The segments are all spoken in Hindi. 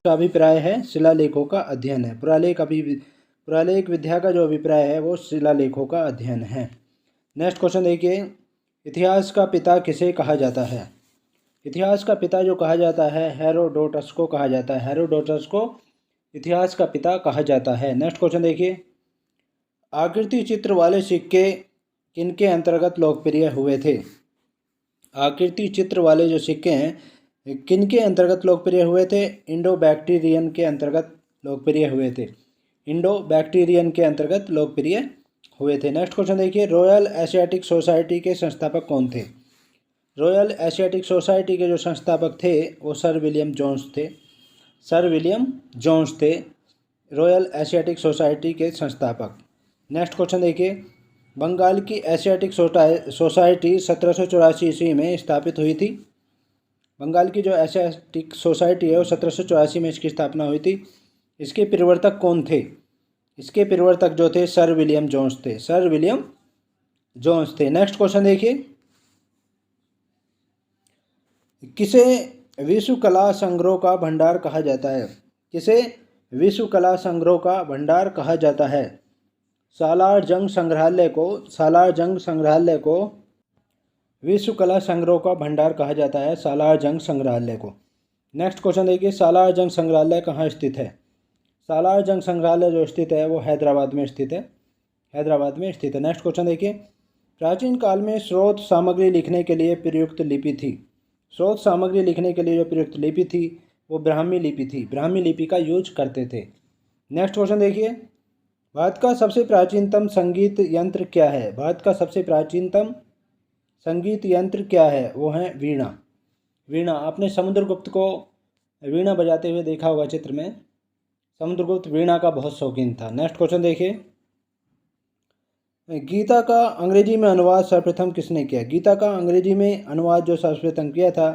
का अभिप्राय है शिलालेखों का अध्ययन है। पुरालेख विद्या का जो अभिप्राय है वो शिलालेखों का अध्ययन है। नेक्स्ट क्वेश्चन देखिए, इतिहास का पिता किसे कहा जाता है? इतिहास का पिता जो कहा जाता है हेरोडोटस को कहा जाता है। हेरोडोटस को इतिहास का पिता कहा जाता है। नेक्स्ट क्वेश्चन देखिए, आकृति चित्र वाले सिक्के किनके अंतर्गत लोकप्रिय हुए थे? आकृति चित्र वाले जो सिक्के हैं किनके अंतर्गत लोकप्रिय हुए थे? इंडो बैक्टीरियन के अंतर्गत लोकप्रिय हुए थे। इंडो बैक्टीरियन के अंतर्गत लोकप्रिय हुए थे। नेक्स्ट क्वेश्चन देखिए, रॉयल एशियाटिक सोसाइटी के संस्थापक कौन थे? रॉयल एशियाटिक सोसाइटी के जो संस्थापक थे वो सर विलियम जोन्स थे। सर विलियम जोन्स थे रॉयल एशियाटिक सोसाइटी के संस्थापक। नेक्स्ट क्वेश्चन देखिए, बंगाल की एशियाटिक सोसाइटी 1784 ईस्वी में स्थापित हुई थी। बंगाल की जो एशियाटिक सोसाइटी है वो 1784 में इसकी स्थापना हुई थी। इसके प्रवर्तक कौन थे? इसके प्रवर्तक जो थे सर विलियम जोन्स थे। सर विलियम जोन्स थे। नेक्स्ट क्वेश्चन देखिए, किसे विश्व कला संग्रह का भंडार कहा जाता है? किसे विश्व कला संग्रह का भंडार कहा जाता है? सालार जंग संग्रहालय को विश्व कला संग्रह का भंडार कहा जाता है। सालार जंग संग्रहालय को। नेक्स्ट क्वेश्चन देखिए, सालार जंग संग्रहालय कहाँ स्थित है? सालार जंग संग्रहालय जो स्थित है वो हैदराबाद में स्थित है। हैदराबाद में स्थित है। नेक्स्ट क्वेश्चन देखिए, प्राचीन काल में स्रोत सामग्री लिखने के लिए प्रयुक्त लिपि थी। स्रोत सामग्री लिखने के लिए जो प्रयुक्त लिपि थी वो ब्राह्मी लिपि थी। ब्राह्मी लिपि का यूज करते थे। नेक्स्ट क्वेश्चन देखिए, भारत का सबसे प्राचीनतम संगीत यंत्र क्या है? भारत का सबसे प्राचीनतम संगीत यंत्र क्या है? वो है वीणा। वीणा, आपने समुद्रगुप्त को वीणा बजाते हुए देखा होगा चित्र में। समुद्रगुप्त वीणा का बहुत शौकीन था। नेक्स्ट क्वेश्चन देखिए, गीता का अंग्रेजी में अनुवाद सर्वप्रथम किसने किया? गीता का अंग्रेजी में अनुवाद जो सर्वप्रथम किया था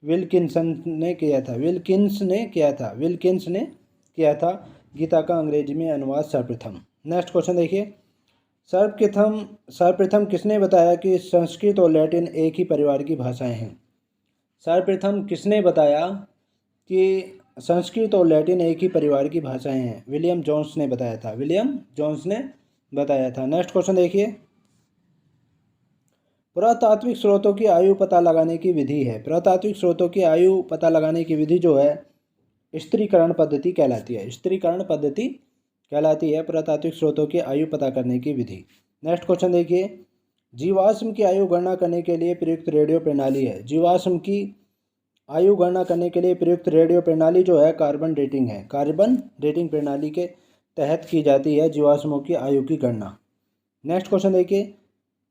विल्किंसन ने किया था। विल्किंस ने किया था गीता का अंग्रेजी में अनुवाद सर्वप्रथम। नेक्स्ट क्वेश्चन देखिए, सर्वप्रथम किसने बताया कि संस्कृत और लैटिन एक ही परिवार की भाषाएं हैं? सर्वप्रथम किसने बताया कि संस्कृत और लैटिन एक ही परिवार की भाषाएं हैं? विलियम जोन्स ने बताया था। विलियम जोन्स ने बताया था। नेक्स्ट क्वेश्चन देखिए, पुरातात्विक स्रोतों की आयु पता लगाने की विधि है। पुरातात्विक स्रोतों की आयु पता लगाने की विधि जो है स्थिरीकरण पद्धति कहलाती है। स्थिरीकरण पद्धति कहलाती है पुरातात्विक स्रोतों की आयु पता करने की विधि। नेक्स्ट क्वेश्चन देखिए, जीवाश्म की आयु गणना करने के लिए प्रयुक्त रेडियो प्रणाली है। जीवाश्म की आयु गणना करने के लिए प्रयुक्त रेडियो प्रणाली जो है कार्बन डेटिंग है। कार्बन डेटिंग प्रणाली के तहत की जाती है जीवाश्मों की आयु की गणना। नेक्स्ट क्वेश्चन देखिए,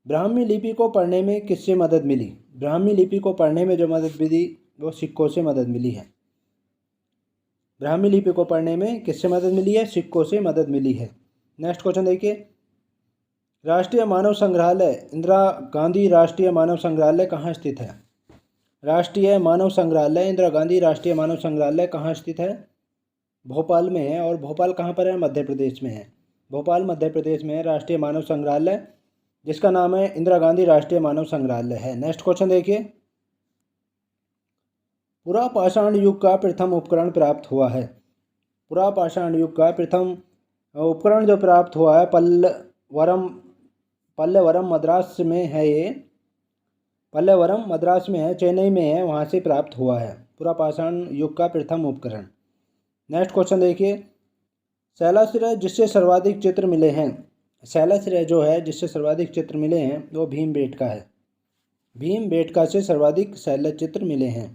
ब्राह्मी लिपि को पढ़ने में किससे मदद मिली? ब्राह्मी लिपि को पढ़ने में जो मदद मिली वो सिक्कों से मदद मिली है। ब्राह्मी लिपि को पढ़ने में किससे मदद मिली है? सिक्कों से मदद मिली है। नेक्स्ट क्वेश्चन देखिए, राष्ट्रीय मानव संग्रहालय इंदिरा गांधी राष्ट्रीय मानव संग्रहालय कहाँ स्थित है? राष्ट्रीय मानव संग्रहालय इंदिरा गांधी राष्ट्रीय मानव संग्रहालय कहाँ स्थित है? भोपाल में है। और भोपाल कहाँ पर है? मध्य प्रदेश में है। भोपाल मध्य प्रदेश में है राष्ट्रीय मानव संग्रहालय, जिसका नाम है इंदिरा गांधी राष्ट्रीय मानव संग्रहालय है। नेक्स्ट क्वेश्चन देखिए, पुरापाषाण युग का प्रथम उपकरण प्राप्त हुआ है। पुरापाषाण युग का प्रथम उपकरण जो प्राप्त हुआ है पल्लवरम मद्रास में है। ये पल्लवरम मद्रास में है, चेन्नई में है, वहाँ से प्राप्त हुआ है पुरापाषाण युग का प्रथम उपकरण। नेक्स्ट क्वेश्चन देखिए, शैलाश्रय जिससे सर्वाधिक चित्र मिले हैं। शैलाश्रय जो है जिससे सर्वाधिक चित्र मिले हैं वो भीमबेटका है। भीमबेटका से सर्वाधिक शैल चित्र मिले हैं।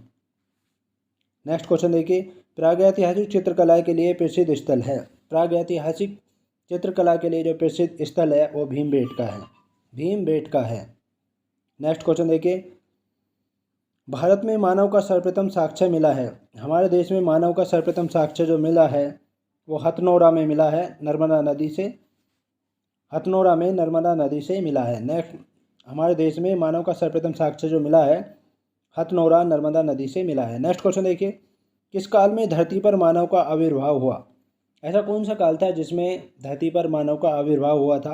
नेक्स्ट क्वेश्चन देखिए, प्रागैतिहासिक चित्रकला के लिए प्रसिद्ध स्थल है। प्रागैतिहासिक चित्रकला के लिए जो प्रसिद्ध स्थल है वो भीमबेटका है। भीमबेटका है। नेक्स्ट क्वेश्चन देखिए, भारत में मानव का सर्वप्रथम साक्ष्य मिला है। हमारे देश में मानव का सर्वप्रथम साक्ष्य जो मिला है वो हथनोरा में मिला है, नर्मदा नदी से। हथनोरा में नर्मदा नदी से मिला है। नेक्स्ट, हमारे देश में मानव का सर्वप्रथम साक्ष्य जो मिला है हथनोरा नर्मदा नदी से मिला है। नेक्स्ट क्वेश्चन देखिए, किस काल में धरती पर मानव का आविर्भाव हुआ? ऐसा कौन सा काल था जिसमें धरती पर मानव का आविर्भाव हुआ था?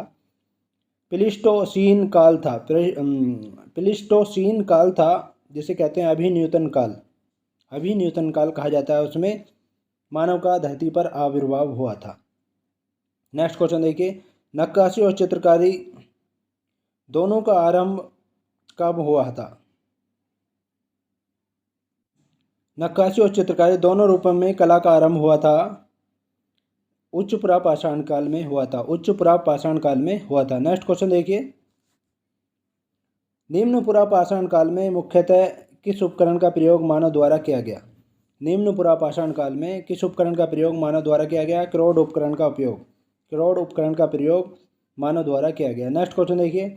प्लीस्टोसीन काल था। प्लीस्टोसीन काल था, जिसे कहते हैं अभिन्यूतन काल। अभिन्यूतन काल कहा जाता है उसमें। मानव का धरती पर आविर्भाव हुआ था। नेक्स्ट क्वेश्चन देखिए, नक्काशी और चित्रकारी दोनों का आरंभ कब हुआ था? नक्काशी और चित्रकारी दोनों रूपों में कला का आरंभ हुआ था उच्च पुरापाषाण काल में हुआ था। उच्च पुरापाषाण काल में हुआ था। नेक्स्ट क्वेश्चन देखिए, निम्न पुरापाषाण काल में मुख्यतः किस उपकरण का प्रयोग मानव द्वारा किया गया? निम्न पुरापाषाण काल में किस उपकरण का प्रयोग मानव द्वारा किया गया? क्रोड उपकरण का उपयोग। क्रोड उपकरण का प्रयोग मानव द्वारा किया गया। नेक्स्ट क्वेश्चन देखिए,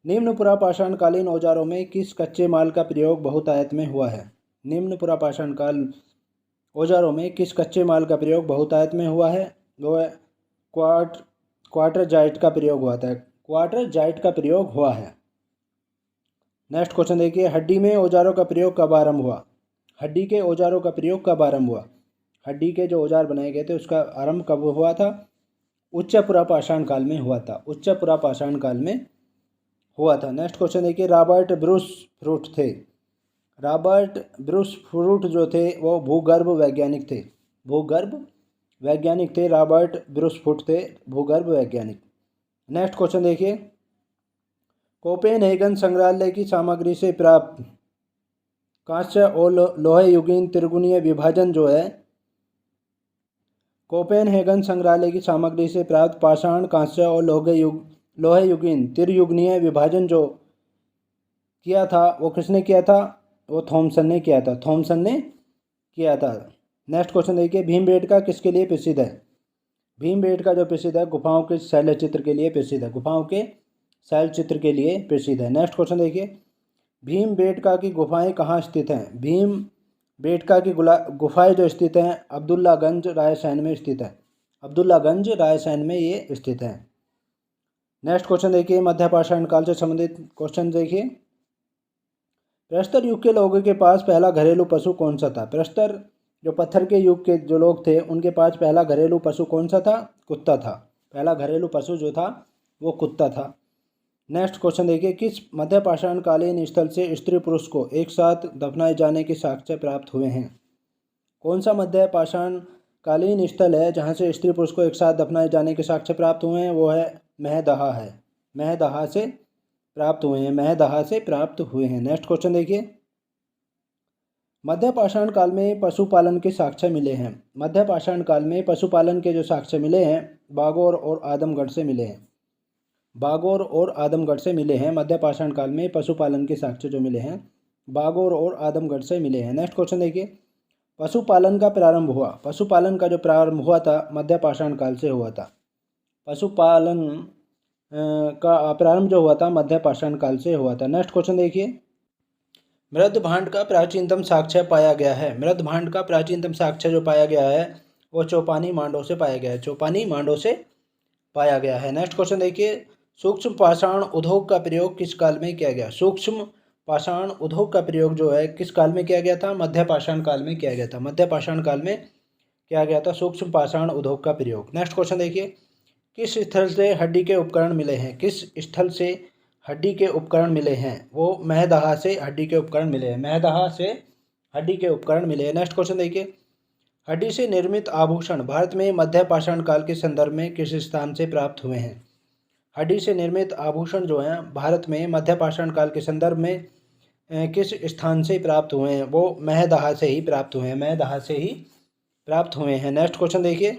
निम्न पुरापाषाण कालीन औजारों में किस कच्चे माल का प्रयोग बहुतायत में हुआ है? निम्न पुरापाषाण काल औजारों में किस कच्चे माल का प्रयोग बहुतायत में हुआ है? वो है क्वार्टरजाइट का प्रयोग हुआ था। क्वार्टरजाइट का प्रयोग हुआ है। नेक्स्ट क्वेश्चन देखिए, हड्डी में औजारों का प्रयोग कब आरंभ हुआ? हड्डी के औजारों का प्रयोग कब आरंभ हुआ? हड्डी के जो औजार बनाए गए थे उसका आरंभ कब हुआ था? उच्च पुरापाषाण काल में हुआ था। उच्च पुरापाषाण काल में हुआ था। नेक्स्ट क्वेश्चन देखिए, रॉबर्ट ब्रूस फ्रूट थे। रॉबर्ट ब्रूस फ्रूट जो थे वो भूगर्भ वैज्ञानिक थे। भूगर्भ वैज्ञानिक थे। रॉबर्ट ब्रूस फ्रूट थे भूगर्भ वैज्ञानिक। नेक्स्ट क्वेश्चन देखिए, कोपेनहेगन संग्रहालय की सामग्री से प्राप्त कांस्य और लोहे युगीन त्रिगुणीय विभाजन जो है, कोपेनहेगन संग्रहालय की सामग्री से प्राप्त पाषाण, कांस्य और लोहे युगीन त्रियुगीय विभाजन जो किया था वो किसने किया था? वो थॉमसन ने किया था। थॉमसन ने किया था। नेक्स्ट क्वेश्चन देखिए, भीमबेटका किसके लिए प्रसिद्ध है? भीमबेटका जो प्रसिद्ध है गुफाओं के शैल चित्र के लिए प्रसिद्ध है। गुफाओं के शैल चित्र के लिए प्रसिद्ध है। नेक्स्ट क्वेश्चन देखिए, भीमबेटका की गुफाएं कहाँ स्थित हैं? भीमबेटका की गुफाएं जो स्थित हैं अब्दुल्लागंज रायसेन में स्थित है। अब्दुल्लागंज रायसेन में ये स्थित है। नेक्स्ट क्वेश्चन देखिए, मध्यपाषाण काल से संबंधित क्वेश्चन देखिए, प्रस्तर युग के लोगों के पास पहला घरेलू पशु कौन सा था? प्रस्तर जो पत्थर के युग के जो लोग थे उनके पास पहला घरेलू पशु कौन सा था? कुत्ता था। पहला घरेलू पशु जो था वो कुत्ता था। नेक्स्ट क्वेश्चन देखिए, किस मध्यपाषाण कालीन स्थल से स्त्री पुरुष को एक साथ दफनाए जाने के साक्ष्य प्राप्त हुए हैं? कौन सा मध्यपाषाण कालीन स्थल है जहाँ से स्त्री पुरुष को एक साथ दफनाए जाने के साक्ष्य प्राप्त हुए हैं? वो है महदहा है। महदहा से प्राप्त हुए हैं। महदहा से प्राप्त हुए हैं। नेक्स्ट क्वेश्चन देखिए, मध्यपाषाण काल में पशुपालन के साक्ष्य मिले हैं। मध्यपाषाण काल में पशुपालन के जो साक्ष्य मिले हैं बागौर और आदमगढ़ से मिले हैं। बागौर और आदमगढ़ से मिले हैं। मध्यपाषाण काल में पशुपालन के साक्ष्य जो मिले हैं बागौर और आदमगढ़ से मिले हैं। नेक्स्ट क्वेश्चन देखिए, पशुपालन का प्रारंभ हुआ। पशुपालन का जो प्रारंभ हुआ था मध्यपाषाण काल से हुआ था। पशुपालन का प्रारंभ जो हुआ था मध्यपाषाण काल से हुआ था। नेक्स्ट क्वेश्चन देखिए, मृदभांड का प्राचीनतम साक्ष्य पाया गया है। मृदभांड का प्राचीनतम साक्ष्य जो पाया गया है वो चौपानी मांडो से पाया गया है। चौपानी मांडो से पाया गया है। नेक्स्ट क्वेश्चन देखिए, सूक्ष्म पाषाण उद्योग का प्रयोग किस काल में किया गया? सूक्ष्म पाषाण उद्योग का प्रयोग जो है किस काल में किया गया था? मध्यपाषाण काल में किया गया था। मध्यपाषाण काल में किया गया था सूक्ष्म पाषाण उद्योग का प्रयोग। नेक्स्ट क्वेश्चन देखिए, किस स्थल से हड्डी के उपकरण मिले हैं? किस स्थल से हड्डी के उपकरण मिले हैं? वो महदहा से हड्डी के उपकरण मिले हैं। महदहा से हड्डी के उपकरण मिले हैं। नेक्स्ट क्वेश्चन देखिए, हड्डी से निर्मित आभूषण भारत में मध्यपाषाण काल के संदर्भ में किस स्थान से प्राप्त हुए हैं? हड्डी से निर्मित आभूषण जो हैं भारत में मध्यपाषाण काल के संदर्भ में किस स्थान से प्राप्त हुए हैं? वो महदहा से ही प्राप्त हुए हैं। महदहा से ही प्राप्त हुए हैं। नेक्स्ट क्वेश्चन देखिए,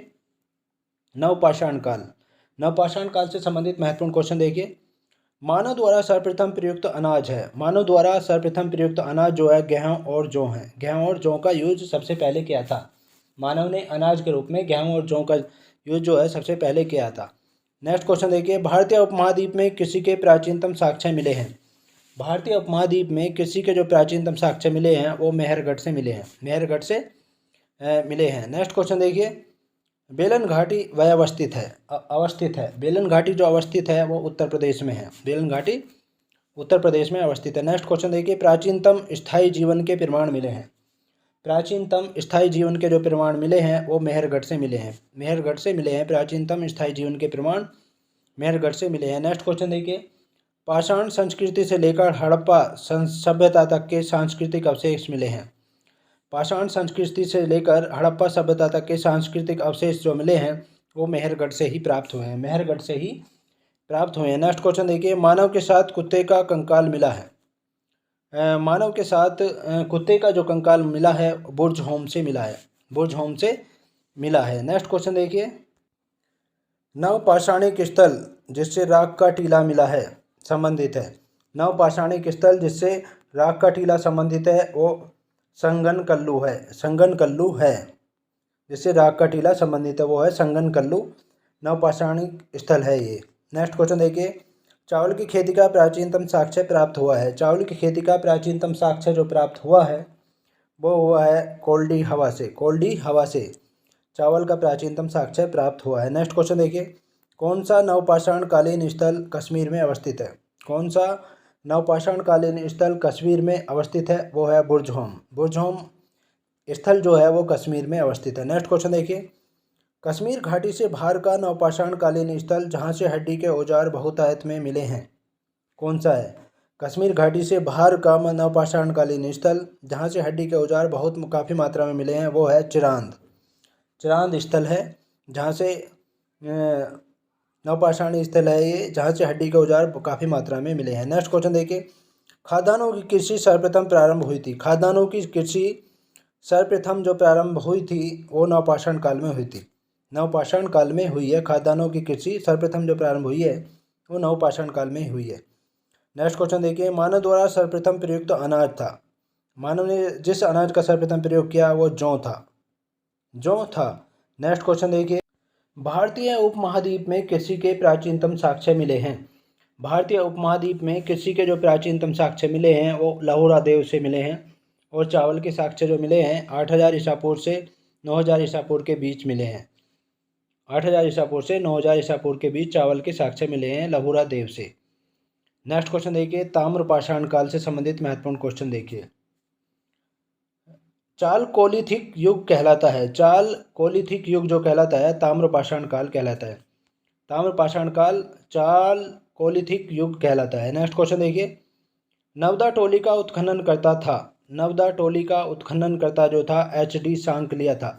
नवपाषाण काल। नवपाषाण काल से संबंधित महत्वपूर्ण क्वेश्चन देखिए, मानव द्वारा सर्वप्रथम प्रयुक्त अनाज है। मानव द्वारा सर्वप्रथम प्रयुक्त अनाज जो है गेहूं और जौ है। गेहूं और जौ का यूज सबसे पहले किया था। मानव ने अनाज के रूप में गेहूं और जौ का यूज जो है सबसे पहले किया था। नेक्स्ट क्वेश्चन देखिए, भारतीय उपमहाद्वीप में कृषि के प्राचीनतम साक्ष्य मिले हैं। भारतीय उपमहाद्वीप में कृषि के जो प्राचीनतम साक्ष्य मिले हैं वो मेहरगढ़ से मिले हैं। मेहरगढ़ से मिले हैं। नेक्स्ट क्वेश्चन देखिए, बेलन घाटी वह अवस्थित है। बेलन घाटी जो अवस्थित है वो उत्तर प्रदेश में है। बेलन घाटी उत्तर प्रदेश में अवस्थित है। नेक्स्ट क्वेश्चन देखिए, प्राचीनतम स्थायी जीवन के प्रमाण मिले हैं। प्राचीनतम स्थायी जीवन के जो प्रमाण मिले हैं वो मेहरगढ़ से मिले हैं। मेहरगढ़ से मिले हैं। प्राचीनतम स्थायी जीवन के प्रमाण मेहरगढ़ से मिले हैं। नेक्स्ट क्वेश्चन देखिए, पाषाण संस्कृति से लेकर हड़प्पा सभ्यता तक के सांस्कृतिक अवशेष मिले हैं। पाषाण संस्कृति से लेकर हड़प्पा सभ्यता तक के सांस्कृतिक अवशेष जो मिले हैं वो मेहरगढ़ से ही प्राप्त हुए हैं, मेहरगढ़ से ही प्राप्त हुए हैं। नेक्स्ट क्वेश्चन देखिए, मानव के साथ कुत्ते का कंकाल मिला है। मानव के साथ कुत्ते का जो कंकाल मिला है बुर्ज होम से मिला है, बुर्ज होम से मिला है। नेक्स्ट क्वेश्चन देखिए, नवपाषाणिक स्थल जिससे राख का टीला मिला है संबंधित है। नवपाषाणिक स्थल जिससे राख का टीला संबंधित है वो संगनकल्लू है, संगनकल्लू है। जिससे राख का टीला संबंधित है वो है संगनकल्लू, नवपाषाणिक स्थल है ये। नेक्स्ट क्वेश्चन देखिए, चावल की खेती का प्राचीनतम साक्ष्य प्राप्त हुआ है। चावल की खेती का प्राचीनतम साक्ष्य जो प्राप्त हुआ है वो हुआ है कोल्डी हवा से, कोल्डी हवा से चावल का प्राचीनतम साक्ष्य प्राप्त हुआ है। नेक्स्ट क्वेश्चन देखिए, कौन सा नवपाषाण कालीन स्थल कश्मीर में अवस्थित है। कौन सा नवपाषाण कालीन स्थल कश्मीर में अवस्थित है वो है बुर्ज होम, बुर्ज होम स्थल जो है वो कश्मीर में अवस्थित है। नेक्स्ट क्वेश्चन देखिए, कश्मीर घाटी से बाहर का नवपाषाण कालीन स्थल जहाँ से हड्डी के औजार बहुतायत में मिले हैं कौन सा है। कश्मीर घाटी से बाहर का नवपाषाण कालीन स्थल जहाँ से हड्डी के औजार काफ़ी मात्रा में मिले हैं वो है चिरांद, चिरांद स्थल है जहाँ से नवपाषाण स्थल है ये, जहाँ से हड्डी के औजार काफ़ी मात्रा में मिले हैं। नेक्स्ट क्वेश्चन देखिए, खाद्यान्नों की कृषि सर्वप्रथम प्रारंभ हुई थी। खाद्यान्नों की कृषि सर्वप्रथम जो प्रारंभ हुई थी वो नवपाषाण काल में हुई थी, नवपाषाण काल में हुई है। खाद्यान्नों की कृषि सर्वप्रथम जो प्रारंभ हुई है वो नवपाषाण काल में हुई है। नेक्स्ट क्वेश्चन देखिए, मानव द्वारा सर्वप्रथम प्रयुक्त अनाज था। मानव ने जिस अनाज का सर्वप्रथम प्रयोग किया वो जौ था, जौ था। नेक्स्ट क्वेश्चन देखिए, भारतीय उपमहाद्वीप में कृषि के प्राचीनतम साक्ष्य मिले हैं। भारतीय उपमहाद्वीप में कृषि के जो प्राचीनतम साक्ष्य मिले हैं वो लहुरा देव से मिले हैं, और चावल के साक्ष्य जो मिले हैं 8000 ईसा पूर्व से 9000 ईसा पूर्व के बीच मिले हैं। 8000 ईसा पूर्व से 9000 ईसा पूर्व के बीच चावल के साक्ष्य मिले हैं लहुरा देव से। नेक्स्ट क्वेश्चन देखिए, ताम्रपाषाण काल से संबंधित महत्वपूर्ण क्वेश्चन देखिए। चाल कोलिथिक युग कहलाता है, चाल कोलिथिक युग जो कहलाता है ताम्रपाषाण काल कहलाता है। ताम्रपाषाण काल चाल कोलिथिक युग कहलाता है। नेक्स्ट क्वेश्चन देखिए, नवदा टोली का उत्खनन करता था। नवदा टोली का उत्खनन करता जो था एच.डी. सांकलिया था,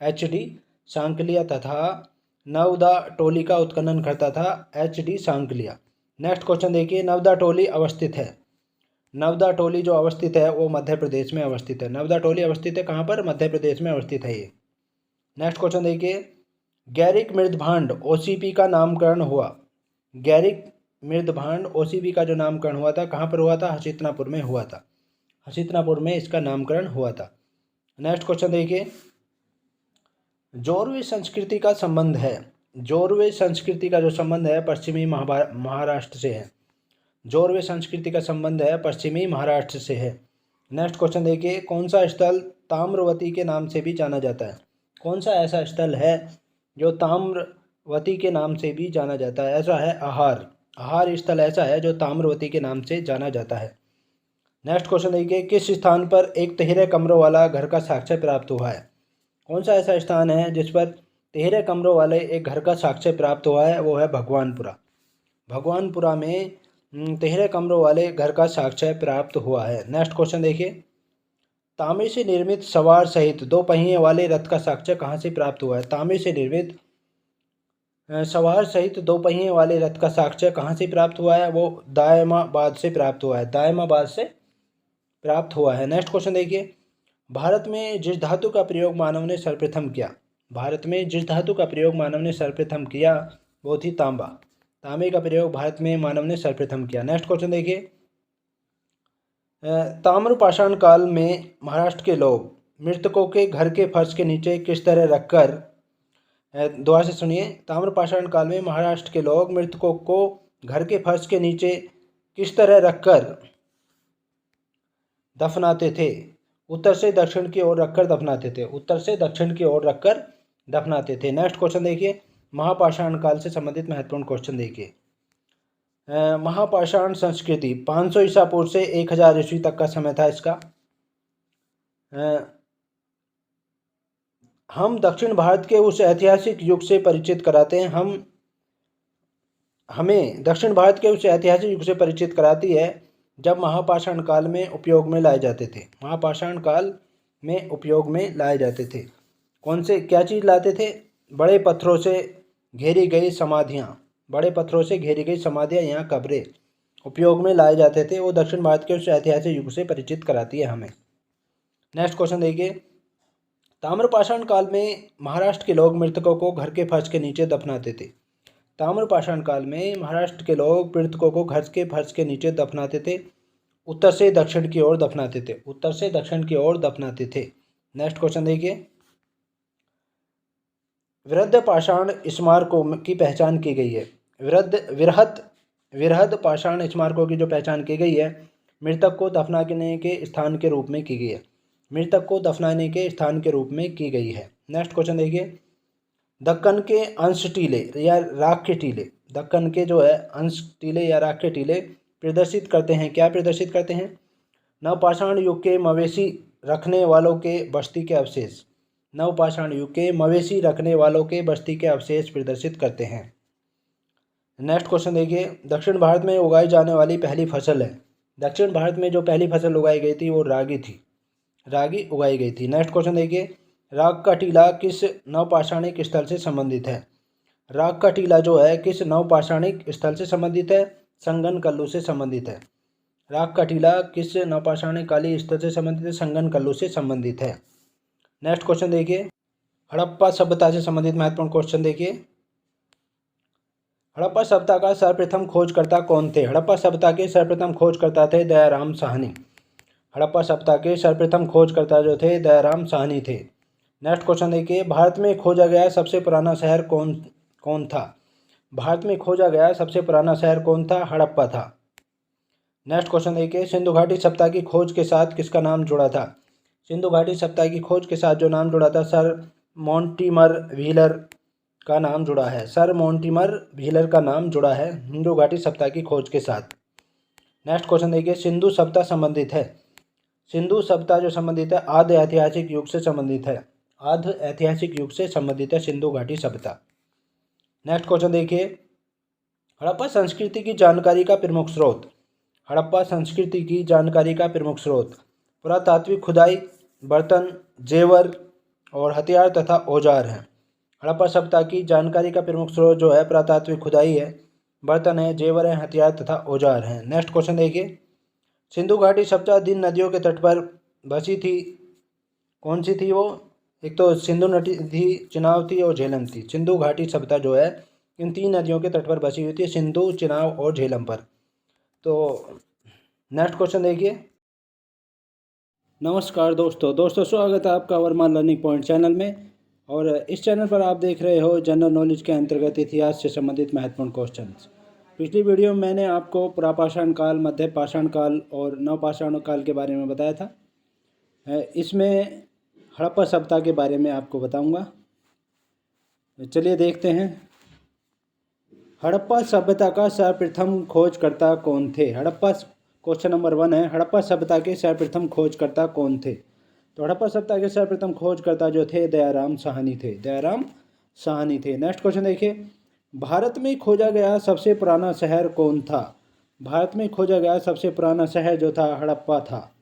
एच.डी. सांकलिया तथा नवदा टोली का उत्खनन करता था एच.डी. सांकलिया। नेक्स्ट क्वेश्चन देखिए, नवदा टोली अवस्थित है। नवदा टोली जो अवस्थित है वो मध्य प्रदेश में अवस्थित है। नवदा टोली अवस्थित है कहाँ पर, मध्य प्रदेश में अवस्थित है ये। नेक्स्ट क्वेश्चन देखिए, गैरिक मृदभांड ओसीपी का नामकरण हुआ। गैरिक मृदभांड ओसीपी का जो नामकरण हुआ था कहाँ पर हुआ था, हसीतनापुर में हुआ था, हसीतनापुर में इसका नामकरण हुआ था। नेक्स्ट क्वेश्चन देखिए, जोरवे संस्कृति का संबंध है। जोरवे संस्कृति का जो संबंध है पश्चिमी महाराष्ट्र से है। जोरवे संस्कृति का संबंध है पश्चिमी महाराष्ट्र से है। नेक्स्ट क्वेश्चन देखिए, कौन सा स्थल ताम्रवती के नाम से भी जाना जाता है। कौन सा ऐसा स्थल है जो ताम्रवती के नाम से भी जाना जाता है, ऐसा है आहार, आहार स्थल ऐसा है जो ताम्रवती के नाम से जाना जाता है। नेक्स्ट क्वेश्चन देखिए, किस स्थान पर एक 13 कमरों वाला घर का साक्ष्य प्राप्त हुआ है। कौन सा ऐसा स्थान है जिस पर 13 कमरों वाले एक घर का साक्ष्य प्राप्त हुआ है, वो है भगवानपुरा। भगवानपुरा में 13 कमरों वाले घर का साक्ष्य प्राप्त हुआ है। नेक्स्ट क्वेश्चन देखिए, तांबे से निर्मित सवार सहित 2 पहिए वाले रथ का साक्ष्य कहाँ से प्राप्त हुआ है। तांबे से निर्मित सवार सहित 2 पहिए वाले रथ का साक्ष्य कहाँ से प्राप्त हुआ है, वो दायमाबाद से प्राप्त हुआ है, दायमाबाद से प्राप्त हुआ है। नेक्स्ट क्वेश्चन देखिए, भारत में जिस धातु का प्रयोग मानव ने सर्वप्रथम किया। भारत में जिस धातु का प्रयोग मानव ने सर्वप्रथम किया वो थी तांबा। तांबे का प्रयोग भारत में मानव ने सर्वप्रथम किया। नेक्स्ट क्वेश्चन देखिए, ताम्रपाषाण काल में महाराष्ट्र के लोग मृतकों के घर के फर्श के नीचे किस तरह रखकर, दोबारा से सुनिए, ताम्रपाषाण काल में महाराष्ट्र के लोग मृतकों को घर के फर्श के नीचे किस तरह रखकर दफनाते थे। उत्तर से दक्षिण की ओर रखकर दफनाते थे, उत्तर से दक्षिण की ओर रखकर दफनाते थे। नेक्स्ट क्वेश्चन देखिए, महापाषाण काल से संबंधित महत्वपूर्ण क्वेश्चन देखिए। महापाषाण संस्कृति 500 ईसा पूर्व से 1000 ईस्वी तक का समय था इसका। हम दक्षिण भारत के उस ऐतिहासिक युग से परिचित कराते हैं, हमें दक्षिण भारत के उस ऐतिहासिक युग से परिचित कराती है जब महापाषाण काल में उपयोग में लाए जाते थे। महापाषाण काल में उपयोग में लाए जाते थे। कौन से क्या चीज़ लाते थे? बड़े पत्थरों से घेरी गई समाधियाँ, बड़े पत्थरों से घेरी गई समाधियाँ या कब्रें उपयोग में लाए जाते थे। वो दक्षिण भारत के उस ऐतिहासिक युग से परिचित कराती है हमें। नेक्स्ट क्वेश्चन देखिए, ताम्रपाषाण काल में महाराष्ट्र के लोग मृतकों को घर के फर्श के नीचे दफनाते थे। ताम्रपाषाण काल में महाराष्ट्र के लोग मृतकों को घर के फर्श के नीचे दफनाते थे। उत्तर से दक्षिण की ओर दफनाते थे, उत्तर से दक्षिण की ओर दफनाते थे। नेक्स्ट क्वेश्चन देखिए, वृहद पाषाण स्मारकों की पहचान की गई है। वृहद पाषाण स्मारकों की जो पहचान की गई है, मृतक को दफनाने के स्थान के रूप में की गई है। मृतक को दफनाने के स्थान के रूप में की गई है। नेक्स्ट क्वेश्चन देखिए, दक्कन के अंश टीले या राख के टीले, दक्कन के जो है अंश टीले या राख के टीले प्रदर्शित करते हैं, क्या प्रदर्शित करते हैं? नवपाषाण युग के मवेशी रखने वालों के बस्ती के अवशेष, नवपाषाण युग के मवेशी रखने वालों के बस्ती के अवशेष प्रदर्शित करते हैं। नेक्स्ट क्वेश्चन देखिए, दक्षिण भारत में उगाई जाने वाली पहली फसल है। दक्षिण भारत में जो पहली फसल उगाई गई थी वो रागी थी, रागी उगाई गई थी। नेक्स्ट क्वेश्चन देखिए, राग का टीला किस नवपाषाणिक स्थल से संबंधित है? राग का टीला जो है किस नवपाषाणिक स्थल से संबंधित है? संगनकल्लू से संबंधित है। राग का टीला किस नवपाषाणिक कालीन स्थल से संबंधित है? संगनकल्लू से संबंधित है। नेक्स्ट क्वेश्चन देखिए, हड़प्पा सभ्यता से संबंधित महत्वपूर्ण क्वेश्चन देखिए, हड़प्पा सभ्यता का सर्वप्रथम खोजकर्ता कौन थे? हड़प्पा सभ्यता के सर्वप्रथम खोजकर्ता थे दयाराम साहनी। हड़प्पा सभ्यता के सर्वप्रथम खोजकर्ता जो थे दयाराम साहनी थे। नेक्स्ट क्वेश्चन देखिए, भारत में खोजा गया सबसे पुराना शहर कौन था? भारत में खोजा गया सबसे पुराना शहर कौन था? हड़प्पा था। नेक्स्ट क्वेश्चन देखिए, सिंधु घाटी सभ्यता की खोज के साथ किसका नाम जुड़ा था? सिंधु घाटी सभ्यता की खोज के साथ जो नाम जुड़ा था, सर मोंटिमर व्हीलर का नाम जुड़ा है। सर मोंटिमर व्हीलर का नाम जुड़ा है सिंधु घाटी सभ्यता की खोज के साथ। नेक्स्ट क्वेश्चन देखिए, सिंधु सभ्यता संबंधित है, सिंधु सभ्यता जो संबंधित है आद्य ऐतिहासिक युग से संबंधित है, आद्य ऐतिहासिक युग से संबंधित है सिंधु घाटी सभ्यता। नेक्स्ट क्वेश्चन देखिए, हड़प्पा संस्कृति की जानकारी का प्रमुख स्रोत, हड़प्पा संस्कृति की जानकारी का प्रमुख स्रोत पुरातात्विक खुदाई, बर्तन, जेवर और हथियार तथा औजार हैं। हड़प्पा सभ्यता की जानकारी का प्रमुख स्रोत जो है पुरातात्विक खुदाई है, बर्तन है, जेवर है, हथियार तथा औजार हैं। नेक्स्ट क्वेश्चन देखिए, सिंधु घाटी सभ्यता 3 नदियों के तट पर बसी थी, कौन सी थी वो? एक तो सिंधु नदी थी, चिनाब थी और झेलम थी। सिंधु घाटी सभ्यता जो है इन 3 नदियों के तट पर बसी हुई थी, सिंधु, चिनाब और झेलम पर। तो नेक्स्ट क्वेश्चन देखिए, नमस्कार दोस्तों स्वागत है आपका वर्मा लर्निंग पॉइंट चैनल में। और इस चैनल पर आप देख रहे हो जनरल नॉलेज के अंतर्गत इतिहास से संबंधित महत्वपूर्ण क्वेश्चंस। पिछली वीडियो में मैंने आपको पुरापाषाण काल, मध्य पाषाण काल और नवपाषाण काल के बारे में बताया था। इसमें हड़प्पा सभ्यता के बारे में आपको बताऊंगा। चलिए देखते हैं, हड़प्पा सभ्यता का सर्वप्रथम खोजकर्ता कौन थे? हड़प्पा, क्वेश्चन नंबर 1 है, हड़प्पा सभ्यता के सर्वप्रथम खोजकर्ता कौन थे? तो हड़प्पा सभ्यता के सर्वप्रथम खोजकर्ता जो थे दयाराम साहनी थे, दयाराम साहनी थे। नेक्स्ट क्वेश्चन देखिए, भारत में खोजा गया सबसे पुराना शहर कौन था? भारत में खोजा गया सबसे पुराना शहर जो था हड़प्पा था।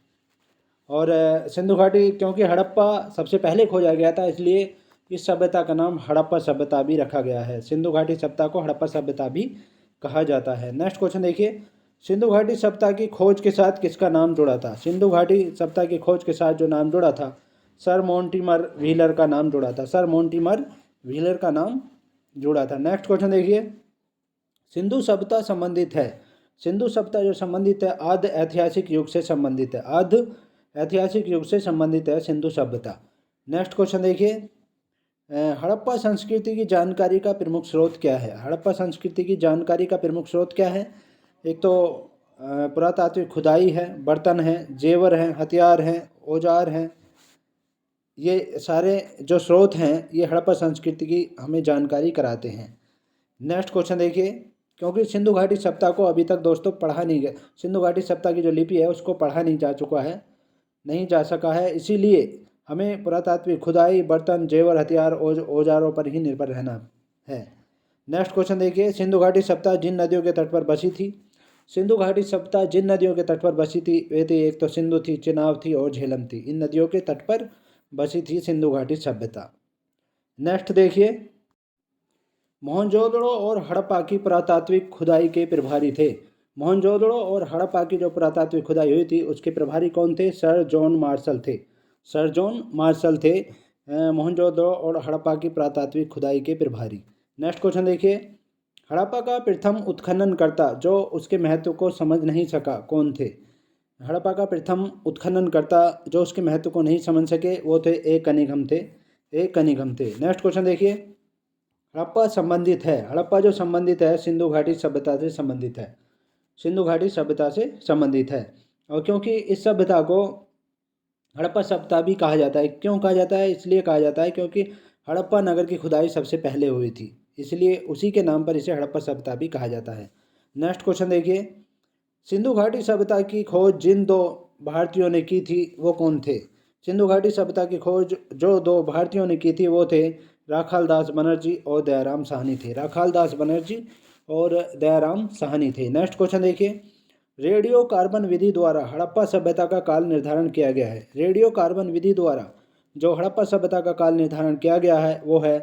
और सिंधु घाटी, क्योंकि हड़प्पा सबसे पहले खोजा गया था इसलिए इस सभ्यता का नाम हड़प्पा सभ्यता भी रखा गया है। सिंधु घाटी सभ्यता को हड़प्पा सभ्यता भी कहा जाता है। नेक्स्ट क्वेश्चन देखिए, सिंधु घाटी सभ्यता की खोज के साथ किसका नाम जुड़ा था? सिंधु घाटी सभ्यता की खोज के साथ जो नाम जुड़ा था, सर मोंटिमर व्हीलर का नाम जुड़ा था, सर मोंटिमर व्हीलर का नाम जुड़ा था। नेक्स्ट क्वेश्चन देखिए, सिंधु सभ्यता संबंधित है, सिंधु सभ्यता जो संबंधित है आद्य ऐतिहासिक युग से संबंधित है, आद्य ऐतिहासिक युग से संबंधित है सिंधु सभ्यता। नेक्स्ट क्वेश्चन देखिए, हड़प्पा संस्कृति की जानकारी का प्रमुख स्रोत क्या है? हड़प्पा संस्कृति की जानकारी का प्रमुख स्रोत क्या है? एक तो पुरातात्विक खुदाई है, बर्तन हैं, जेवर हैं, हथियार हैं, औजार हैं। ये सारे जो स्रोत हैं ये हड़प्पा संस्कृति की हमें जानकारी कराते हैं। नेक्स्ट क्वेश्चन देखिए, क्योंकि सिंधु घाटी सभ्यता को अभी तक दोस्तों पढ़ा नहीं गया, सिंधु घाटी सभ्यता की जो लिपि है उसको पढ़ा नहीं जा सका है, इसीलिए हमें पुरातात्विक खुदाई, बर्तन, जेवर, हथियार और औजारों पर ही निर्भर रहना है। नेक्स्ट क्वेश्चन देखिए, सिंधु घाटी सभ्यता जिन नदियों के तट पर बसी थी सिंधु घाटी सभ्यता जिन नदियों के तट पर बसी थी वे थी, एक तो सिंधु थी, चिनाब थी और झेलम थी। इन नदियों के तट पर बसी थी सिंधु घाटी सभ्यता। नेक्स्ट देखिए, मोहनजोदड़ो और हड़प्पा की पुरातात्विक खुदाई के प्रभारी थे। मोहनजोदड़ो और हड़प्पा की जो पुरातात्विक खुदाई हुई थी उसके प्रभारी कौन थे? सर जॉन मार्शल थे। सर जॉन मार्शल थे मोहनजोदड़ो और हड़प्पा की पुरातात्विक खुदाई के प्रभारी। नेक्स्ट क्वेश्चन देखिए, हड़प्पा का प्रथम उत्खननकर्ता जो उसके महत्व को समझ नहीं सका कौन थे? हड़प्पा का प्रथम उत्खननकर्ता जो उसके महत्व को नहीं समझ सके वो थे ए कनिंघम थे। ए कनिंघम थे। नेक्स्ट क्वेश्चन देखिए, हड़प्पा संबंधित है, हड़प्पा जो संबंधित है सिंधु घाटी सभ्यता से संबंधित है। सिंधु घाटी सभ्यता से संबंधित है। और क्योंकि इस सभ्यता को हड़प्पा सभ्यता भी कहा जाता है। क्यों कहा जाता है? इसलिए कहा जाता है क्योंकि हड़प्पा नगर की खुदाई सबसे पहले हुई थी, इसलिए उसी के नाम पर इसे हड़प्पा सभ्यता भी कहा जाता है। नेक्स्ट क्वेश्चन देखिए, सिंधु घाटी सभ्यता की खोज जिन दो भारतीयों ने की थी वो कौन थे? सिंधु घाटी सभ्यता की खोज जो दो भारतीयों ने की थी वो थे राखाल दास बनर्जी और दयाराम साहनी थे। राखाल दास बनर्जी और दयाराम साहनी थे। नेक्स्ट क्वेश्चन देखिए, रेडियो कार्बन विधि द्वारा हड़प्पा सभ्यता का काल निर्धारण किया गया है। रेडियो कार्बन विधि द्वारा जो हड़प्पा सभ्यता का काल निर्धारण किया गया है वो है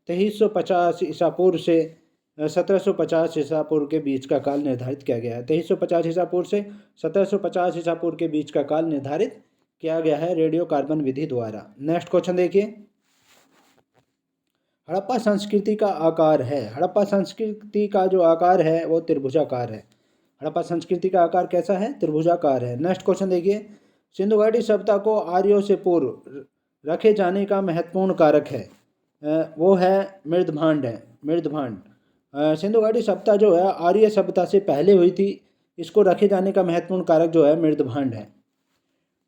2350 ईसा पूर्व से 1750 ईसा पूर्व के बीच का काल निर्धारित किया गया है। 2350 ईसा पूर्व से 1750 ईसा पूर्व के बीच का काल निर्धारित किया गया है रेडियो कार्बन विधि द्वारा। नेक्स्ट क्वेश्चन देखिए, हड़प्पा संस्कृति का आकार है। हड़प्पा संस्कृति का जो आकार है वो त्रिभुजाकार है। हड़प्पा संस्कृति का आकार कैसा है? त्रिभुजाकार है। नेक्स्ट क्वेश्चन देखिए, सिंधु घाटी सभ्यता को आर्यों से पूर्व रखे जाने का महत्वपूर्ण कारक है वो है मृदभांड है। मृदभांड सिंधु घाटी सभ्यता जो है आर्य सभ्यता से पहले हुई थी, इसको रखे जाने का महत्वपूर्ण कारक जो है मृदभांड है।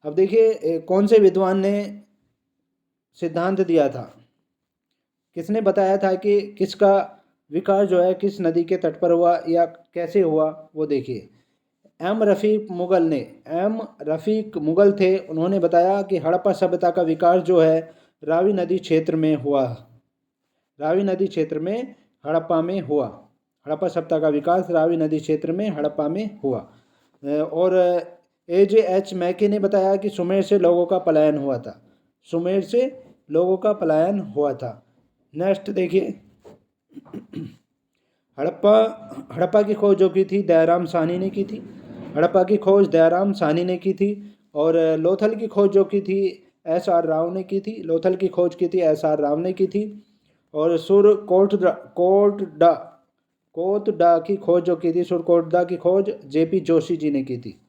अब देखिए कौन से विद्वान ने सिद्धांत दिया था, किसने बताया था कि किसका विकास जो है किस नदी के तट पर हुआ या कैसे हुआ, वो देखिए। एम रफ़ीक मुगल थे, उन्होंने बताया कि हड़प्पा सभ्यता का विकास जो है रावी नदी क्षेत्र में हुआ। रावी नदी क्षेत्र में हड़प्पा में हुआ। हड़प्पा सभ्यता का विकास रावी नदी क्षेत्र में हड़प्पा में हुआ। और AJ मैके ने बताया कि सुमेर से लोगों का पलायन हुआ था। सुमेर से लोगों का पलायन हुआ था। नेक्स्ट देखिए, हड़प्पा की खोज जो की थी दयाराम साहनी ने की थी। हड़प्पा की खोज दयाराम साहनी ने की थी। और लोथल की खोज जो की थी SR राव ने की थी। लोथल की खोज की थी SR राव ने की थी। और कोटडा की खोज जो की थी, सुरकोटडा की खोज JP जोशी जी ने की थी।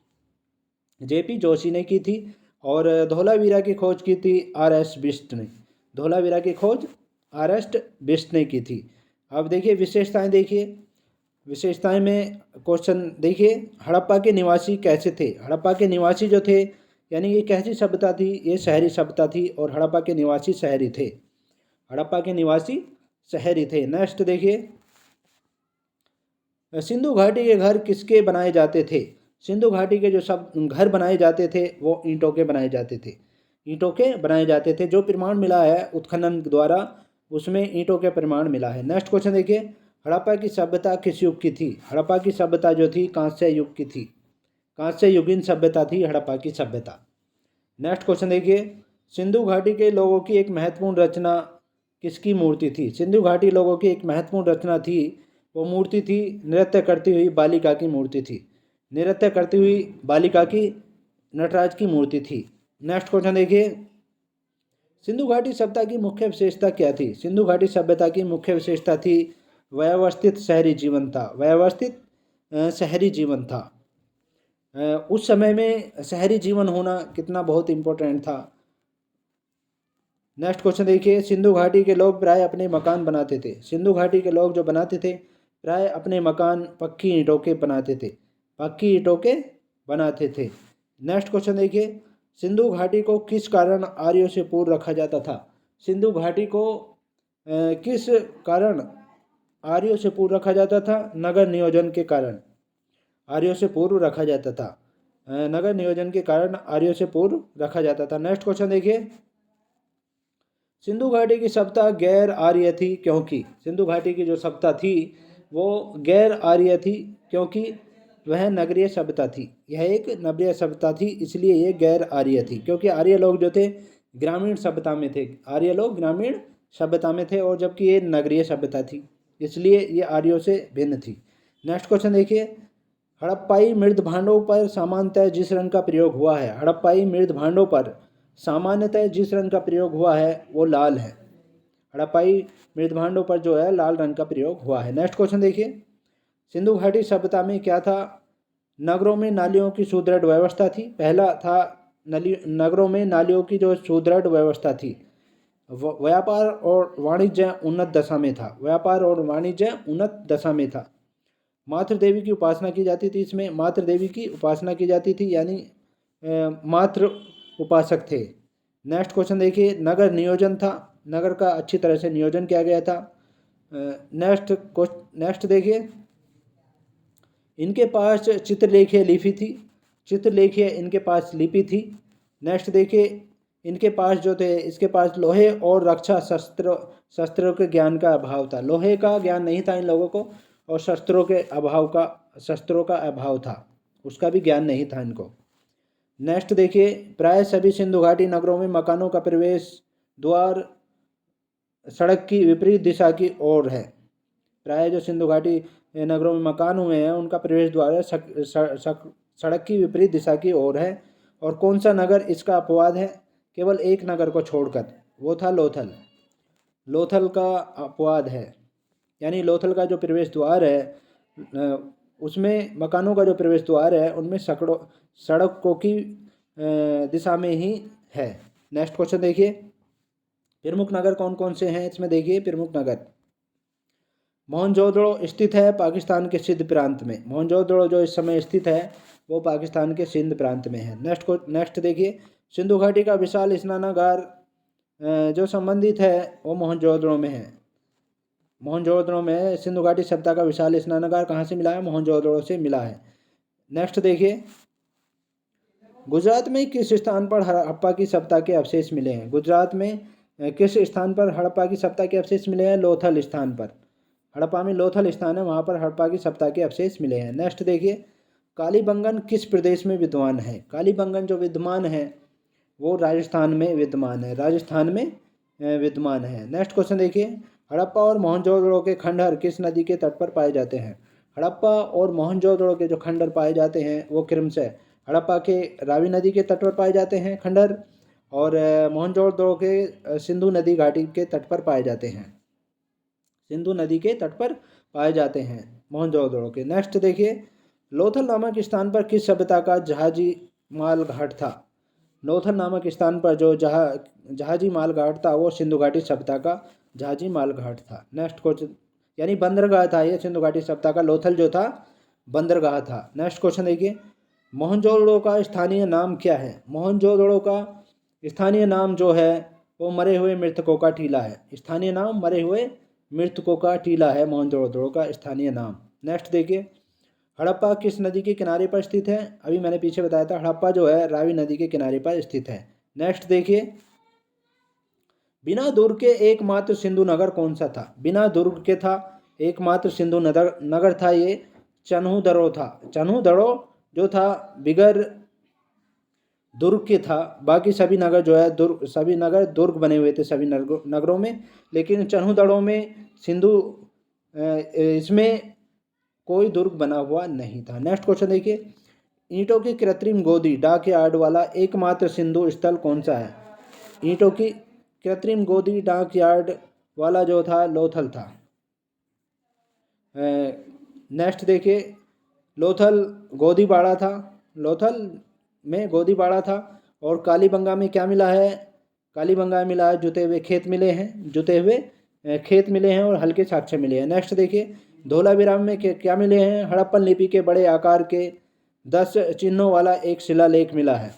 JP जोशी ने की थी। और धौलावीरा की खोज की थी RS बिष्ट ने। धौलावीरा की खोज RS बिष्ट ने की थी। अब देखिए विशेषताएं, देखिए विशेषताएं में क्वेश्चन देखिए, हड़प्पा के निवासी कैसे थे? हड़प्पा के निवासी जो थे, यानी ये कैसी सभ्यता थी? ये शहरी सभ्यता थी और हड़प्पा के निवासी शहरी थे। हड़प्पा के निवासी शहरी थे। नेक्स्ट देखिए, सिंधु घाटी के घर किसके बनाए जाते थे? सिंधु घाटी के जो सब घर बनाए जाते थे वो ईंटों के बनाए जाते थे। ईंटों के बनाए जाते थे। जो प्रमाण मिला है उत्खनन द्वारा उसमें ईंटों के प्रमाण मिला है। नेक्स्ट क्वेश्चन देखिए, हड़प्पा की सभ्यता किस युग की थी? हड़प्पा की सभ्यता जो थी कांस्य युग की थी। कांस्य युगीन सभ्यता थी हड़प्पा की सभ्यता। नेक्स्ट क्वेश्चन देखिए, सिंधु घाटी के लोगों की एक महत्वपूर्ण रचना किसकी मूर्ति थी? सिंधु घाटी लोगों की एक महत्वपूर्ण रचना थी, वो मूर्ति थी नृत्य करती हुई बालिका की मूर्ति थी। नृत्य करती हुई बालिका की नटराज की मूर्ति थी। नेक्स्ट क्वेश्चन देखिए, सिंधु घाटी सभ्यता की मुख्य विशेषता क्या थी? सिंधु घाटी सभ्यता की मुख्य विशेषता थी व्यवस्थित शहरी जीवन था। व्यवस्थित शहरी जीवन था। उस समय में शहरी जीवन होना कितना बहुत इम्पोर्टेंट था। नेक्स्ट क्वेश्चन देखिए, सिंधु घाटी के लोग प्राय अपने मकान बनाते थे। सिंधु घाटी के लोग जो बनाते थे प्राय अपने मकान पक्की ईंटों के बनाते थे। पक्की ईंटों के बनाते थे। नेक्स्ट क्वेश्चन देखिए, सिंधु घाटी को किस कारण आर्यों से पूर्व रखा जाता था? सिंधु घाटी को किस कारण आर्यों से पूर्व रखा जाता था? नगर नियोजन के कारण आर्यों से पूर्व रखा जाता था। नगर नियोजन के कारण आर्यों से पूर्व रखा जाता था। नेक्स्ट क्वेश्चन देखिए, सिंधु घाटी की सभ्यता गैर आर्य थी क्योंकि? सिंधु घाटी की जो सभ्यता थी वो गैर आर्य थी क्योंकि वह नगरीय सभ्यता थी। यह एक नगरीय सभ्यता थी, इसलिए ये गैर आर्य थी, क्योंकि आर्य लोग जो थे ग्रामीण सभ्यता में थे। आर्य लोग ग्रामीण सभ्यता में थे, और जबकि ये नगरीय सभ्यता थी, इसलिए ये आर्यों से भिन्न थी। नेक्स्ट क्वेश्चन देखिए, हड़प्पाई मृद भांडों पर सामान्यतः जिस रंग का प्रयोग हुआ है, हड़प्पाई मृद भांडों पर सामान्यतः जिस रंग का प्रयोग हुआ है वो लाल है। हड़प्पाई मृद भांडों पर जो है लाल रंग का प्रयोग हुआ है। नेक्स्ट क्वेश्चन देखिए, सिंधु घाटी सभ्यता में क्या था? नगरों में नालियों की सुदृढ़ व्यवस्था थी। पहला था नगरों में नालियों की जो सुदृढ़ व्यवस्था थी। व्यापार और वाणिज्य उन्नत दशा में था। व्यापार और वाणिज्य उन्नत दशा में था। मातृ देवी की उपासना की जाती थी। इसमें मातृ देवी की उपासना की जाती थी, यानी मातृ उपासक थे। नेक्स्ट क्वेश्चन देखिए, नगर नियोजन था। नगर का अच्छी तरह से नियोजन किया गया था। नेक्स्ट देखिए, इनके पास चित्रलेखीय लिपि थी। चित्रलेखीय इनके पास लिपि थी। नेक्स्ट देखिए, इनके पास जो थे, इसके पास लोहे और रक्षा शस्त्रों के ज्ञान का अभाव था। लोहे का ज्ञान नहीं था इन लोगों को, और शस्त्रों का अभाव था, उसका भी ज्ञान नहीं था इनको। नेक्स्ट देखिए, प्राय सभी सिंधु घाटी नगरों में मकानों का प्रवेश द्वार सड़क की विपरीत दिशा की ओर है। प्राय जो सिंधु घाटी नगरों में मकान हुए हैं उनका प्रवेश द्वार है सड़क की विपरीत दिशा की ओर है। और कौन सा नगर इसका अपवाद है? केवल एक नगर को छोड़कर, वो था लोथल। लोथल का अपवाद है, यानी लोथल का जो प्रवेश द्वार है उसमें मकानों का जो प्रवेश द्वार है उनमें सड़कों की दिशा में ही है। नेक्स्ट क्वेश्चन देखिए, प्रमुख नगर कौन कौन से हैं? इसमें देखिए, प्रमुख नगर मोहनजोदड़ो स्थित है पाकिस्तान के सिंध प्रांत में। मोहनजोदड़ो जो इस समय स्थित है वो पाकिस्तान के सिंध प्रांत में है। नेक्स्ट देखिए, सिंधु घाटी का विशाल स्नानागार जो संबंधित है वो मोहनजोदड़ो में है। मोहनजोदड़ो में सिंधु घाटी सभ्यता का विशाल स्नानागार कहाँ से मिला है? मोहनजोदड़ो से मिला है। नेक्स्ट देखिए, गुजरात में किस स्थान पर हड़प्पा की सभ्यता के अवशेष मिले हैं? गुजरात में किस स्थान पर हड़प्पा की सभ्यता के अवशेष मिले हैं? लोथल स्थान पर। हड़प्पा में लोथल स्थान है, वहाँ पर हड़प्पा की सभ्यता के अवशेष मिले हैं। नेक्स्ट देखिए, कालीबंगन किस प्रदेश में विद्यमान है? कालीबंगन जो विद्यमान है वो राजस्थान में विद्यमान है। राजस्थान में विद्यमान है। नेक्स्ट क्वेश्चन देखिए, हड़प्पा और मोहनजोदड़ो के खंडहर किस नदी के तट पर पाए जाते हैं? हड़प्पा और मोहनजोदड़ो के जो खंडहर पाए जाते हैं वो क्रमशः हड़प्पा के रावी नदी के तट पर पाए जाते हैं खंडहर, और मोहनजोदड़ो के सिंधु नदी घाटी के तट पर पाए जाते हैं। सिंधु नदी के तट पर पाए जाते हैं मोहनजोदड़ो के। नेक्स्ट देखिए, लोथल नामक स्थान पर किस सभ्यता का जहाजी माल घाट था? लोथल नामक स्थान पर जो जहाजी माल घाट था वो सिंधु घाटी सभ्यता का जहाजी माल घाट था। नेक्स्ट क्वेश्चन, यानी बंदरगाह था ये सिंधु घाटी सभ्यता का। लोथल जो था बंदरगाह था। नेक्स्ट क्वेश्चन देखिए, मोहनजोदड़ो का स्थानीय नाम क्या है? मोहनजोदड़ो का स्थानीय नाम जो है वो मरे हुए मृतकों का टीला है। स्थानीय नाम मरे हुए मृतकों का टीला है मोहनजोदड़ो का स्थानीय नाम। नेक्स्ट देखिए, हड़प्पा किस नदी के किनारे पर स्थित है? अभी मैंने पीछे बताया था, हड़प्पा जो है रावी नदी के किनारे पर स्थित है। नेक्स्ट देखिए, बिना दुर्ग के एकमात्र सिंधु नगर कौन सा था? बिना दुर्ग के था एकमात्र सिंधु नगर था ये चन्हूदड़ो था। चन्हूदड़ो जो था बिगर दुर्ग के था। बाकी सभी नगर जो है सभी नगर दुर्ग बने हुए थे सभी नगरों में, लेकिन चन्हूदड़ो में सिंधु इसमें कोई दुर्ग बना हुआ नहीं था। नेक्स्ट क्वेश्चन देखिए, ईंटों की कृत्रिम गोदी डाक यार्ड वाला एकमात्र सिंधु स्थल कौन सा है? ईंटों की कृत्रिम गोदी डाक यार्ड वाला जो था लोथल था। नेक्स्ट देखिए, लोथल गोदीबाड़ा था। लोथल में गोदीबाड़ा था। और कालीबंगा में क्या मिला है? कालीबंगा में मिला है जुते हुए खेत मिले हैं। जुते हुए खेत मिले हैं और हल्के साक्ष्य मिले हैं। नेक्स्ट देखिए, धोलावीरा में क्या मिले हैं? हड़प्पन लिपि के बड़े आकार के 10 चिन्हों वाला एक शिलालेख मिला है।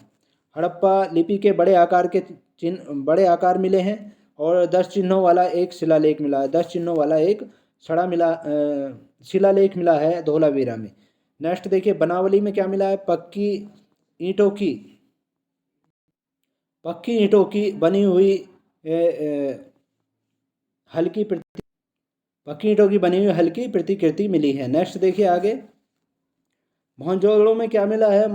हड़प्पा लिपि के बड़े आकार मिले हैं और 10 चिन्हों वाला एक शिलालेख मिला है। 10 चिन्हों वाला एक शिलालेख मिला है धोलावीरा में। नेक्स्ट देखिए, बनावली में क्या मिला है? पक्की ईंटों की बनी हुई हल्की प्रतिकृति मिली है। नेक्स्ट देखिए आगे, मोहनजोदड़ो में क्या मिला है?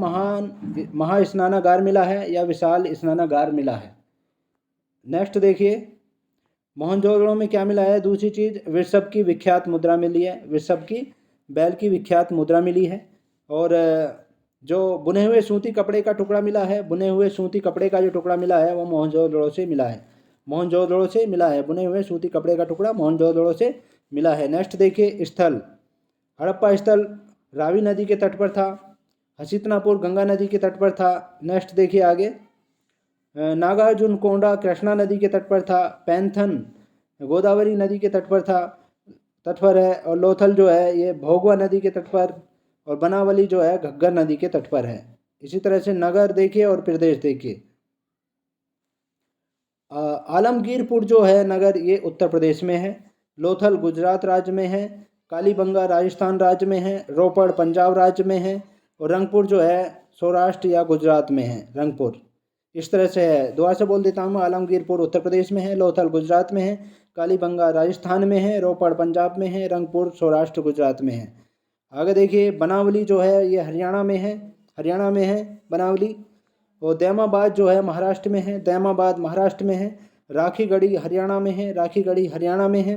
महास्नानागार मिला है या विशाल स्नानागार मिला है? नेक्स्ट देखिए, मोहनजोदड़ो में क्या मिला है? दूसरी चीज़, वृषभ की विख्यात मुद्रा मिली है, वृषभ की बैल की विख्यात मुद्रा मिली है। और जो बुने हुए सूती कपड़े का टुकड़ा मिला है, बुने हुए सूती कपड़े का जो टुकड़ा मिला है वो मोहनजोदड़ो से मिला है, मोहनजोदड़ो से मिला है। बुने हुए सूती कपड़े का टुकड़ा मोहनजोदड़ो से मिला है। नेक्स्ट देखिए, स्थल, हड़प्पा स्थल रावी नदी के तट पर था, हसीतनापुर गंगा नदी के तट पर था। नेक्स्ट देखिए आगे, नागार्जुन कोंडा कृष्णा नदी के तट पर था, पैंथन गोदावरी नदी के तट पर है, और लोथल जो है ये भोगवा नदी के तट पर, और बनावली जो है घग्गर नदी के तट पर है। इसी तरह से नगर देखिए और प्रदेश देखिए, आलमगीरपुर जो है नगर ये उत्तर प्रदेश में है, लोथल गुजरात राज्य में है, कालीबंगा राजस्थान राज्य में है, रोपड़ पंजाब राज्य में है, और रंगपुर जो है सौराष्ट्र या गुजरात में है, रंगपुर। इस तरह से है, दोबारा से बोल देता हूँ, आलमगीरपुर उत्तर प्रदेश में है, लोथल गुजरात में है, कालीबंगा राजस्थान में है, रोपड़ पंजाब में है, रंगपुर सौराष्ट्र गुजरात में है। आगे देखिए, बनावली जो है ये हरियाणा में है, हरियाणा में है बनावली। और दैमाबाद जो है महाराष्ट्र में है, दैमाबाद महाराष्ट्र में है। राखीगढ़ी हरियाणा में है, राखीगढ़ी हरियाणा में है।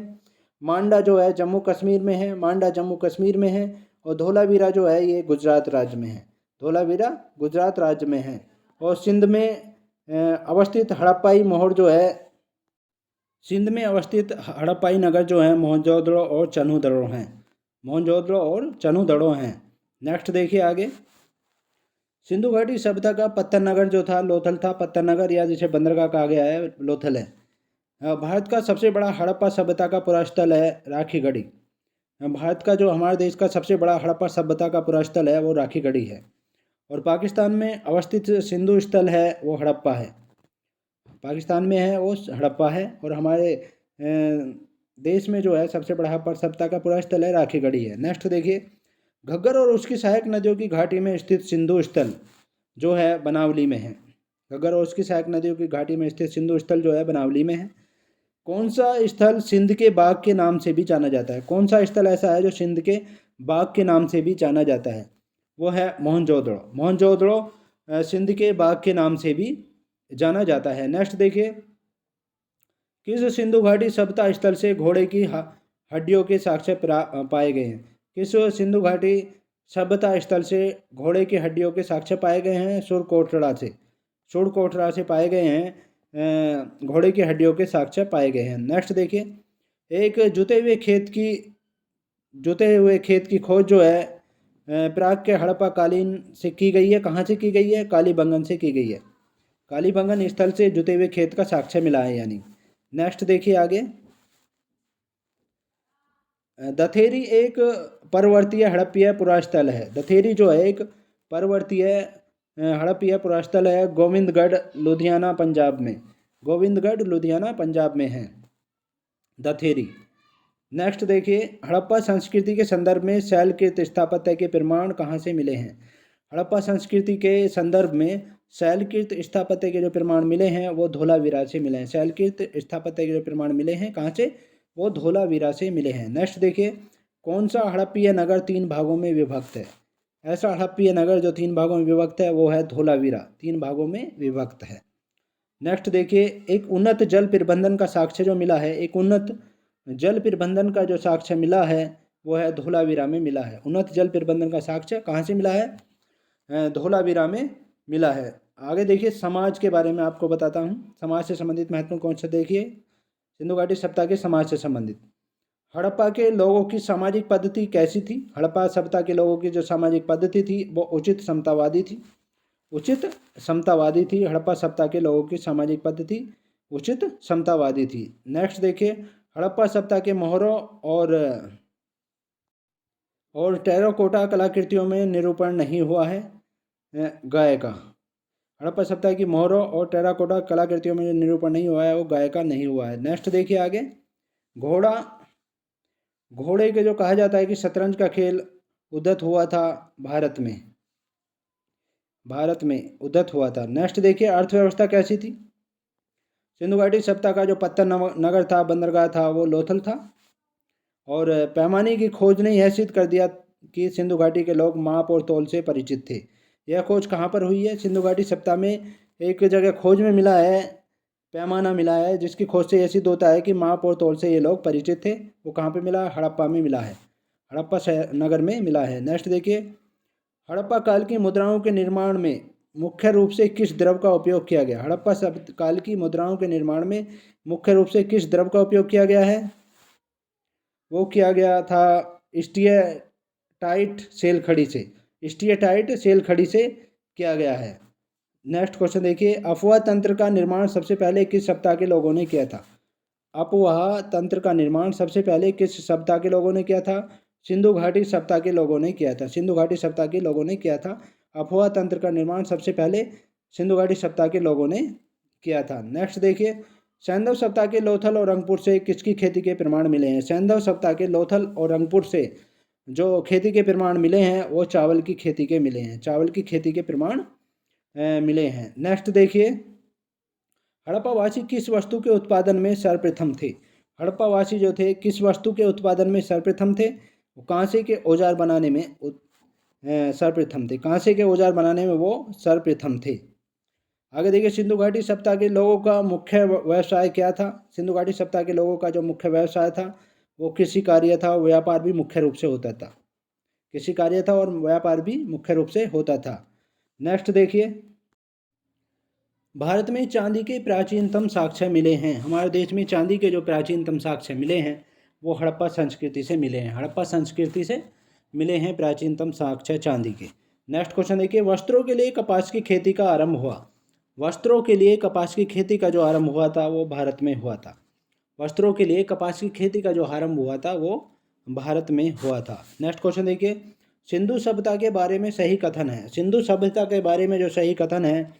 मांडा जो है जम्मू कश्मीर में है, मांडा जम्मू कश्मीर में है। और धोलावीरा जो है ये गुजरात राज्य में है, धोलावीरा गुजरात राज्य में है। और सिंध में अवस्थित हड़प्पाई मोहर जो है, सिंध में अवस्थित हड़प्पाई नगर जो है मोहनजोदड़ो और चन्हूदड़ो हैं, मोहनजोदड़ो और चन्हूदड़ो हैं। नेक्स्ट देखिए आगे, सिंधु घाटी सभ्यता का पत्थर नगर जो था लोथल था, पत्थर नगर या जिसे बंदरगाह कहा गया है लोथल है। भारत का सबसे बड़ा हड़प्पा सभ्यता का पुरास्थल है राखीगढ़ी। भारत का जो हमारे देश का सबसे बड़ा हड़प्पा सभ्यता का पुरास्थल है वो राखीगढ़ी है। और पाकिस्तान में अवस्थित सिंधु स्थल है वो हड़प्पा है, पाकिस्तान में है वो हड़प्पा है। और हमारे देश में जो है सबसे बड़ा हड़प्पा सभ्यता का पुरास्थल है राखीगढ़ी है। नेक्स्ट देखिए, घग्गर और उसकी सहायक नदियों की घाटी में स्थित सिंधु स्थल जो है बनावली में है, घग्गर और उसकी सहायक नदियों की घाटी में स्थित सिंधु स्थल जो है बनावली में है। कौन सा स्थल सिंध के बाग के नाम से भी जाना जाता है? कौन सा स्थल ऐसा है जो सिंध के बाग के नाम से भी जाना जाता है? वो है मोहनजोदड़ो, मोहनजोदड़ो सिंध के बाग के नाम से भी जाना जाता है। नेक्स्ट देखिए, किस सिंधु घाटी सभ्यता स्थल से घोड़े की हड्डियों के साक्ष्य पाए गए हैं? किस सिंधु घाटी सभ्यता स्थल से घोड़े की हड्डियों के साक्ष्य पाए गए हैं? सुरकोटड़ा से, सुरकोटड़ा से पाए गए हैं, घोड़े की हड्डियों के साक्ष्य पाए गए हैं। नेक्स्ट देखिए, एक जुते हुए खेत की खोज जो है प्राग के हड़प्पा कालीन से की गई है। कहाँ से की गई है? कालीबंगन से की गई है, कालीबंगन स्थल से जुते हुए खेत का साक्ष्य मिला है यानी। नेक्स्ट देखिए आगे, दथेरी एक पर्वतीय हड़प्पीय पुरास्थल है। दथेरी जो है एक पर्वतीय हड़प्पीय पुरास्थल है, गोविंदगढ़ लुधियाना पंजाब में, गोविंदगढ़ लुधियाना पंजाब में है दथेरी। नेक्स्ट देखिए, हड़प्पा संस्कृति के संदर्भ में शैलकृत स्थापत्य के प्रमाण कहाँ से मिले हैं? हड़प्पा संस्कृति के संदर्भ में शैलकृत स्थापत्य के जो प्रमाण मिले हैं वो धोलावीरा से मिले हैं। शैलकृत स्थापत्य के जो प्रमाण मिले हैं कहाँ से? वो धोलावीरा से मिले हैं। नेक्स्ट देखिए, कौन सा हड़प्पीय नगर 3 भागों में विभक्त है? ऐसा हड़प्पीय नगर जो 3 भागों में विभक्त है वो है धोलावीरा, 3 भागों में विभक्त है। नेक्स्ट देखिए, एक उन्नत जल प्रबंधन का साक्ष्य जो मिला है, एक उन्नत जल प्रबंधन का जो साक्ष्य मिला है वो है धोलावीरा में मिला है। उन्नत जल प्रबंधन का साक्ष्य कहाँ से मिला है? धोलावीरा में मिला है। आगे देखिए, समाज के बारे में आपको बताता हूँ, समाज से संबंधित महत्वपूर्ण कौन सा देखिए, सिंधु घाटी सभ्यता के समाज से संबंधित। हड़प्पा के लोगों की सामाजिक पद्धति कैसी थी? हड़प्पा सभ्यता के लोगों की जो सामाजिक पद्धति थी वो उचित समतावादी थी, उचित समतावादी थी। हड़प्पा सभ्यता के लोगों की सामाजिक पद्धति उचित समतावादी थी। नेक्स्ट देखिए, हड़प्पा सभ्यता के मोहरों और टेराकोटा कलाकृतियों में निरूपण नहीं हुआ है गाय का। हड़प्पा सभ्यता की मोहरों और टेराकोटा कलाकृतियों में निरूपण नहीं हुआ है वो गाय का नहीं हुआ है। नेक्स्ट देखिए आगे, घोड़े के जो कहा जाता है कि शतरंज का खेल उद्भूत हुआ था भारत में उद्भूत हुआ था। नेक्स्ट देखिए, अर्थव्यवस्था कैसी थी? सिंधु घाटी सभ्यता का जो पत्थर नगर था, बंदरगाह था, वो लोथल था। और पैमाने की खोज ने यह सिद्ध कर दिया कि सिंधु घाटी के लोग माप और तौल से परिचित थे। यह खोज कहाँ पर हुई है? सिंधु घाटी सप्ताह में एक जगह खोज में मिला है, पैमाना मिला है, जिसकी खोज से यह सिद्ध होता है कि माप और तौल से ये लोग परिचित थे। वो कहाँ पे मिला? हड़प्पा में मिला है, हड़प्पा शहर नगर में मिला है। नेक्स्ट देखिए, हड़प्पा काल की मुद्राओं के निर्माण में मुख्य रूप से किस द्रव का उपयोग किया गया? हड़प्पा काल की मुद्राओं के निर्माण में मुख्य रूप से किस द्रव का उपयोग किया गया है? वो किया गया था स्टियटाइट सेल खड़ी से, स्टियटाइट सेल खड़ी से किया गया है। नेक्स्ट क्वेश्चन देखिए, अफवाह तंत्र का निर्माण सबसे पहले किस सप्ताह के लोगों ने किया था? अफवाह तंत्र का निर्माण सबसे पहले किस सप्ताह के लोगों ने किया था? सिंधु घाटी सप्ताह के लोगों ने किया था, सिंधु घाटी सप्ताह के लोगों ने किया था। अफवाह तंत्र का निर्माण सबसे पहले सिंधु घाटी सप्ताह के लोगों ने किया था। नेक्स्ट देखिए, सैंधव सप्ताह के लोथल और रंगपुर से किसकी खेती के प्रमाण मिले हैं? सैंधव सप्ताह के लोथल और रंगपुर से जो खेती के प्रमाण मिले हैं वो चावल की खेती के मिले हैं, चावल की खेती के प्रमाण मिले हैं। नेक्स्ट देखिए, हड़प्पावासी किस वस्तु के उत्पादन में सर्वप्रथम थे? हड़प्पावासी जो थे किस वस्तु के उत्पादन में सर्वप्रथम थे? वो कांसे के औजार बनाने में सर्वप्रथम थे, कांसे के औजार बनाने में वो सर्वप्रथम थे। आगे देखिए, सिंधु घाटी सप्ताह के लोगों का मुख्य व्यवसाय क्या था? सिंधु घाटी सप्ताह के लोगों का जो मुख्य व्यवसाय था वो कृषि कार्य था, व्यापार भी मुख्य रूप से होता था, कृषि कार्य था और व्यापार भी मुख्य रूप से होता था। नेक्स्ट देखिए, भारत में चांदी के प्राचीनतम साक्ष्य मिले हैं। हमारे देश में चांदी के जो प्राचीनतम साक्ष्य मिले हैं वो हड़प्पा संस्कृति से मिले हैं, हड़प्पा संस्कृति से मिले हैं प्राचीनतम साक्ष्य चांदी के। नेक्स्ट क्वेश्चन देखिए, वस्त्रों के लिए कपास की खेती का आरंभ हुआ। वस्त्रों के लिए कपास की खेती का जो आरंभ हुआ था वो भारत में हुआ था। वस्त्रों के लिए कपास की खेती का जो आरंभ हुआ था वो भारत में हुआ था। नेक्स्ट क्वेश्चन देखिए, सिंधु सभ्यता के बारे में सही कथन है। सिंधु सभ्यता के बारे में जो सही कथन है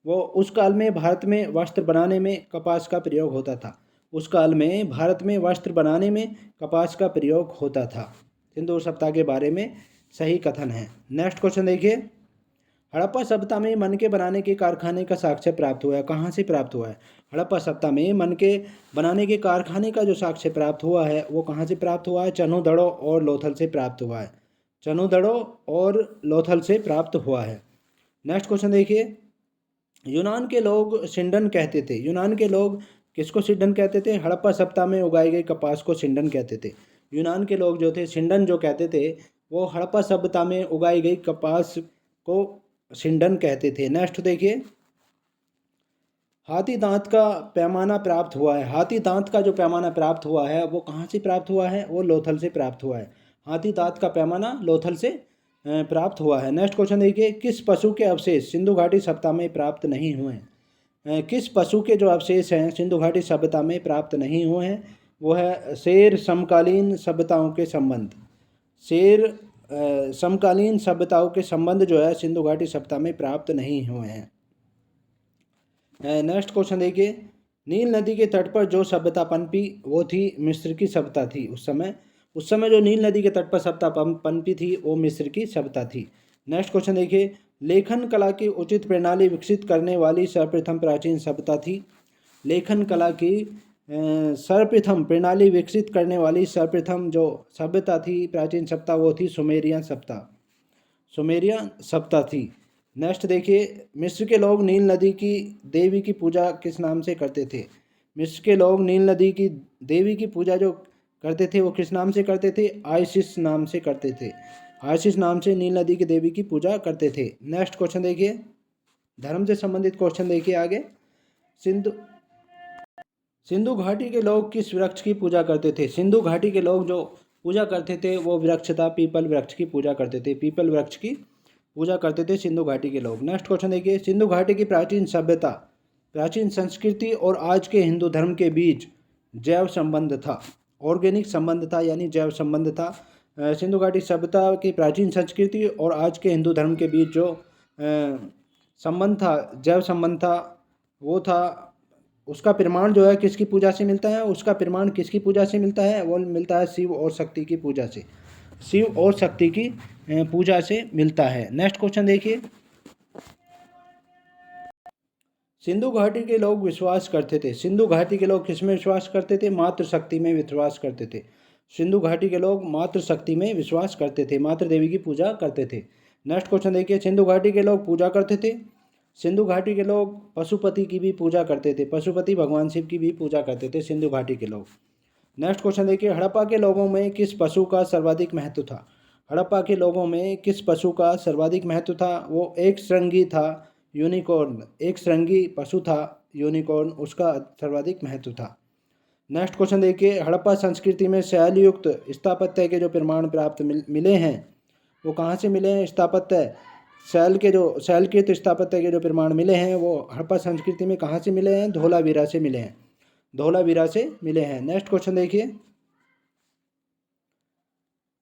वो उस काल में भारत में वस्त्र बनाने में कपास का प्रयोग होता था। उस काल में भारत में वस्त्र बनाने में कपास का प्रयोग होता था। सिंधु सभ्यता के बारे में सही कथन है। नेक्स्ट क्वेश्चन देखिए, हड़प्पा सभ्यता में मन के बनाने के कारखाने का साक्ष्य प्राप्त हुआ है। कहाँ से प्राप्त हुआ है? हड़प्पा सभ्यता में मन के बनाने के कारखाने का जो साक्ष्य प्राप्त हुआ है वो कहाँ से प्राप्त हुआ है? चनूदड़ो और लोथल से प्राप्त हुआ है, चनूदड़ो और लोथल से प्राप्त हुआ है। नेक्स्ट क्वेश्चन देखिए, यूनान के लोग सिंडन कहते थे। यूनान के लोग किसको सिंडन कहते थे? हड़प्पा सभ्यता में उगाई गई कपास को सिंडन कहते थे। यूनान के लोग जो थे सिंडन जो कहते थे वो हड़प्पा सभ्यता में उगाई गई कपास को सिंडन कहते थे। नेक्स्ट देखिए, हाथी दांत का पैमाना प्राप्त हुआ है। हाथी दांत का जो पैमाना प्राप्त हुआ है वो कहाँ से प्राप्त हुआ है? वो लोथल से प्राप्त हुआ है। हाथी दांत का पैमाना लोथल से प्राप्त हुआ है। नेक्स्ट क्वेश्चन देखिए, किस पशु के अवशेष सिंधु घाटी सभ्यता में प्राप्त नहीं हुए हैं? किस पशु के जो अवशेष हैं सिंधु घाटी सभ्यता में प्राप्त नहीं हुए हैं? वो है शेर समकालीन सभ्यताओं के संबंध, शेर समकालीन सभ्यताओं के संबंध जो है सिंधु घाटी सभ्यता में प्राप्त नहीं हुए हैं। नेक्स्ट क्वेश्चन देखिए, नील नदी के तट पर जो सभ्यता पनपी वो थी मिस्र की सभ्यता थी। उस समय जो नील नदी के तट पर सभ्यता पनपी थी वो मिस्र की सभ्यता थी। नेक्स्ट क्वेश्चन देखिए, लेखन कला की उचित प्रणाली विकसित करने वाली सर्वप्रथम प्राचीन सभ्यता थी। लेखन कला की सर्वप्रथम प्रणाली विकसित करने वाली सर्वप्रथम जो सभ्यता थी प्राचीन सभ्यता वो थी सुमेरियन सभ्यता, सुमेरियन सभ्यता थी। नेक्स्ट देखिए, मिस्र के लोग नील नदी की देवी की पूजा किस नाम से करते थे? मिस्र के लोग नील नदी की देवी की पूजा जो करते थे वो किस नाम से करते थे? आइसिस नाम से करते थे, आइसिस नाम से नील नदी की देवी की पूजा करते थे। नेक्स्ट क्वेश्चन देखिए, धर्म से संबंधित क्वेश्चन देखिए आगे। सिंधु सिंधु घाटी के लोग किस वृक्ष की पूजा करते थे? सिंधु घाटी के लोग जो पूजा करते थे वो वृक्ष था पीपल वृक्ष की पूजा करते थे, पीपल वृक्ष की पूजा करते थे सिंधु घाटी के लोग। नेक्स्ट क्वेश्चन देखिए, सिंधु घाटी की प्राचीन सभ्यता, प्राचीन संस्कृति और आज के हिंदू धर्म के बीच जैव संबंध था, ऑर्गेनिक संबंध था यानी जैव संबंध था। सिंधु घाटी सभ्यता की प्राचीन संस्कृति और आज के हिंदू धर्म के बीच जो संबंध था, जैव संबंध था, वो था। उसका प्रमाण जो है किसकी पूजा से मिलता है? उसका प्रमाण किसकी पूजा से मिलता है? वो मिलता है शिव और शक्ति की पूजा से, शिव और शक्ति की पूजा से मिलता है। नेक्स्ट क्वेश्चन देखिए, सिंधु घाटी के लोग विश्वास करते थे, सिंधु घाटी के लोग किस में विश्वास करते थे? मातृ शक्ति में विश्वास करते थे। सिंधु घाटी के लोग मातृशक्ति में विश्वास करते थे, मातृ देवी की पूजा करते थे। नेक्स्ट क्वेश्चन देखिए, सिंधु घाटी के लोग पूजा करते थे। सिंधु घाटी के लोग पशुपति की भी पूजा करते थे, पशुपति भगवान शिव की भी पूजा करते थे सिंधु घाटी के लोग। नेक्स्ट क्वेश्चन देखिए, हड़प्पा के लोगों में किस पशु का सर्वाधिक महत्व था? हड़प्पा के लोगों में किस पशु का सर्वाधिक महत्व था? वो एक श्रृंगी था, यूनिकॉर्न, एक श्रृंगी पशु था यूनिकॉर्न, उसका सर्वाधिक महत्व था। नेक्स्ट क्वेश्चन देखिए, हड़प्पा संस्कृति में शैलयुक्त स्थापत्य के जो प्रमाण प्राप्त मिले हैं वो कहाँ से मिले हैं? स्थापत्य शैलकृत स्थापत्य के जो प्रमाण मिले हैं वो हड़प्पा संस्कृति में कहाँ से मिले हैं? धोलावीरा से मिले हैं, धोलावीरा से मिले हैं। नेक्स्ट क्वेश्चन देखिए,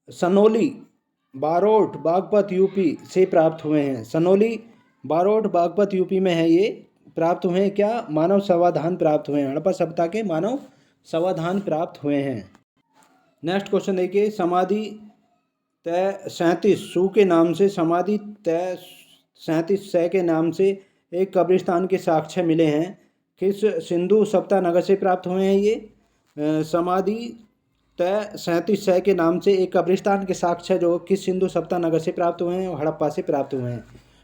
सनोली, बारोट, बागपत यूपी से प्राप्त हुए हैं। सनोली, बारोट, बागपत यूपी में है, ये प्राप्त हुए हैं क्या? मानव समाधान प्राप्त हुए हैं, हड़प्पा सभ्यता के मानव समाधान प्राप्त हुए हैं। नेक्स्ट क्वेश्चन देखिए, समाधि तय 37 सू के नाम से, समाधि तय 37 सै के नाम से एक कब्रिस्तान के साक्ष्य मिले हैं, किस सिंधु सप्ता नगर से प्राप्त हुए हैं? ये समाधि तय 37 सै के नाम से एक कब्रिस्तान के साक्ष्य जो किस सिंधु सप्ता नगर से प्राप्त हुए हैं? हड़प्पा से प्राप्त हुए हैं,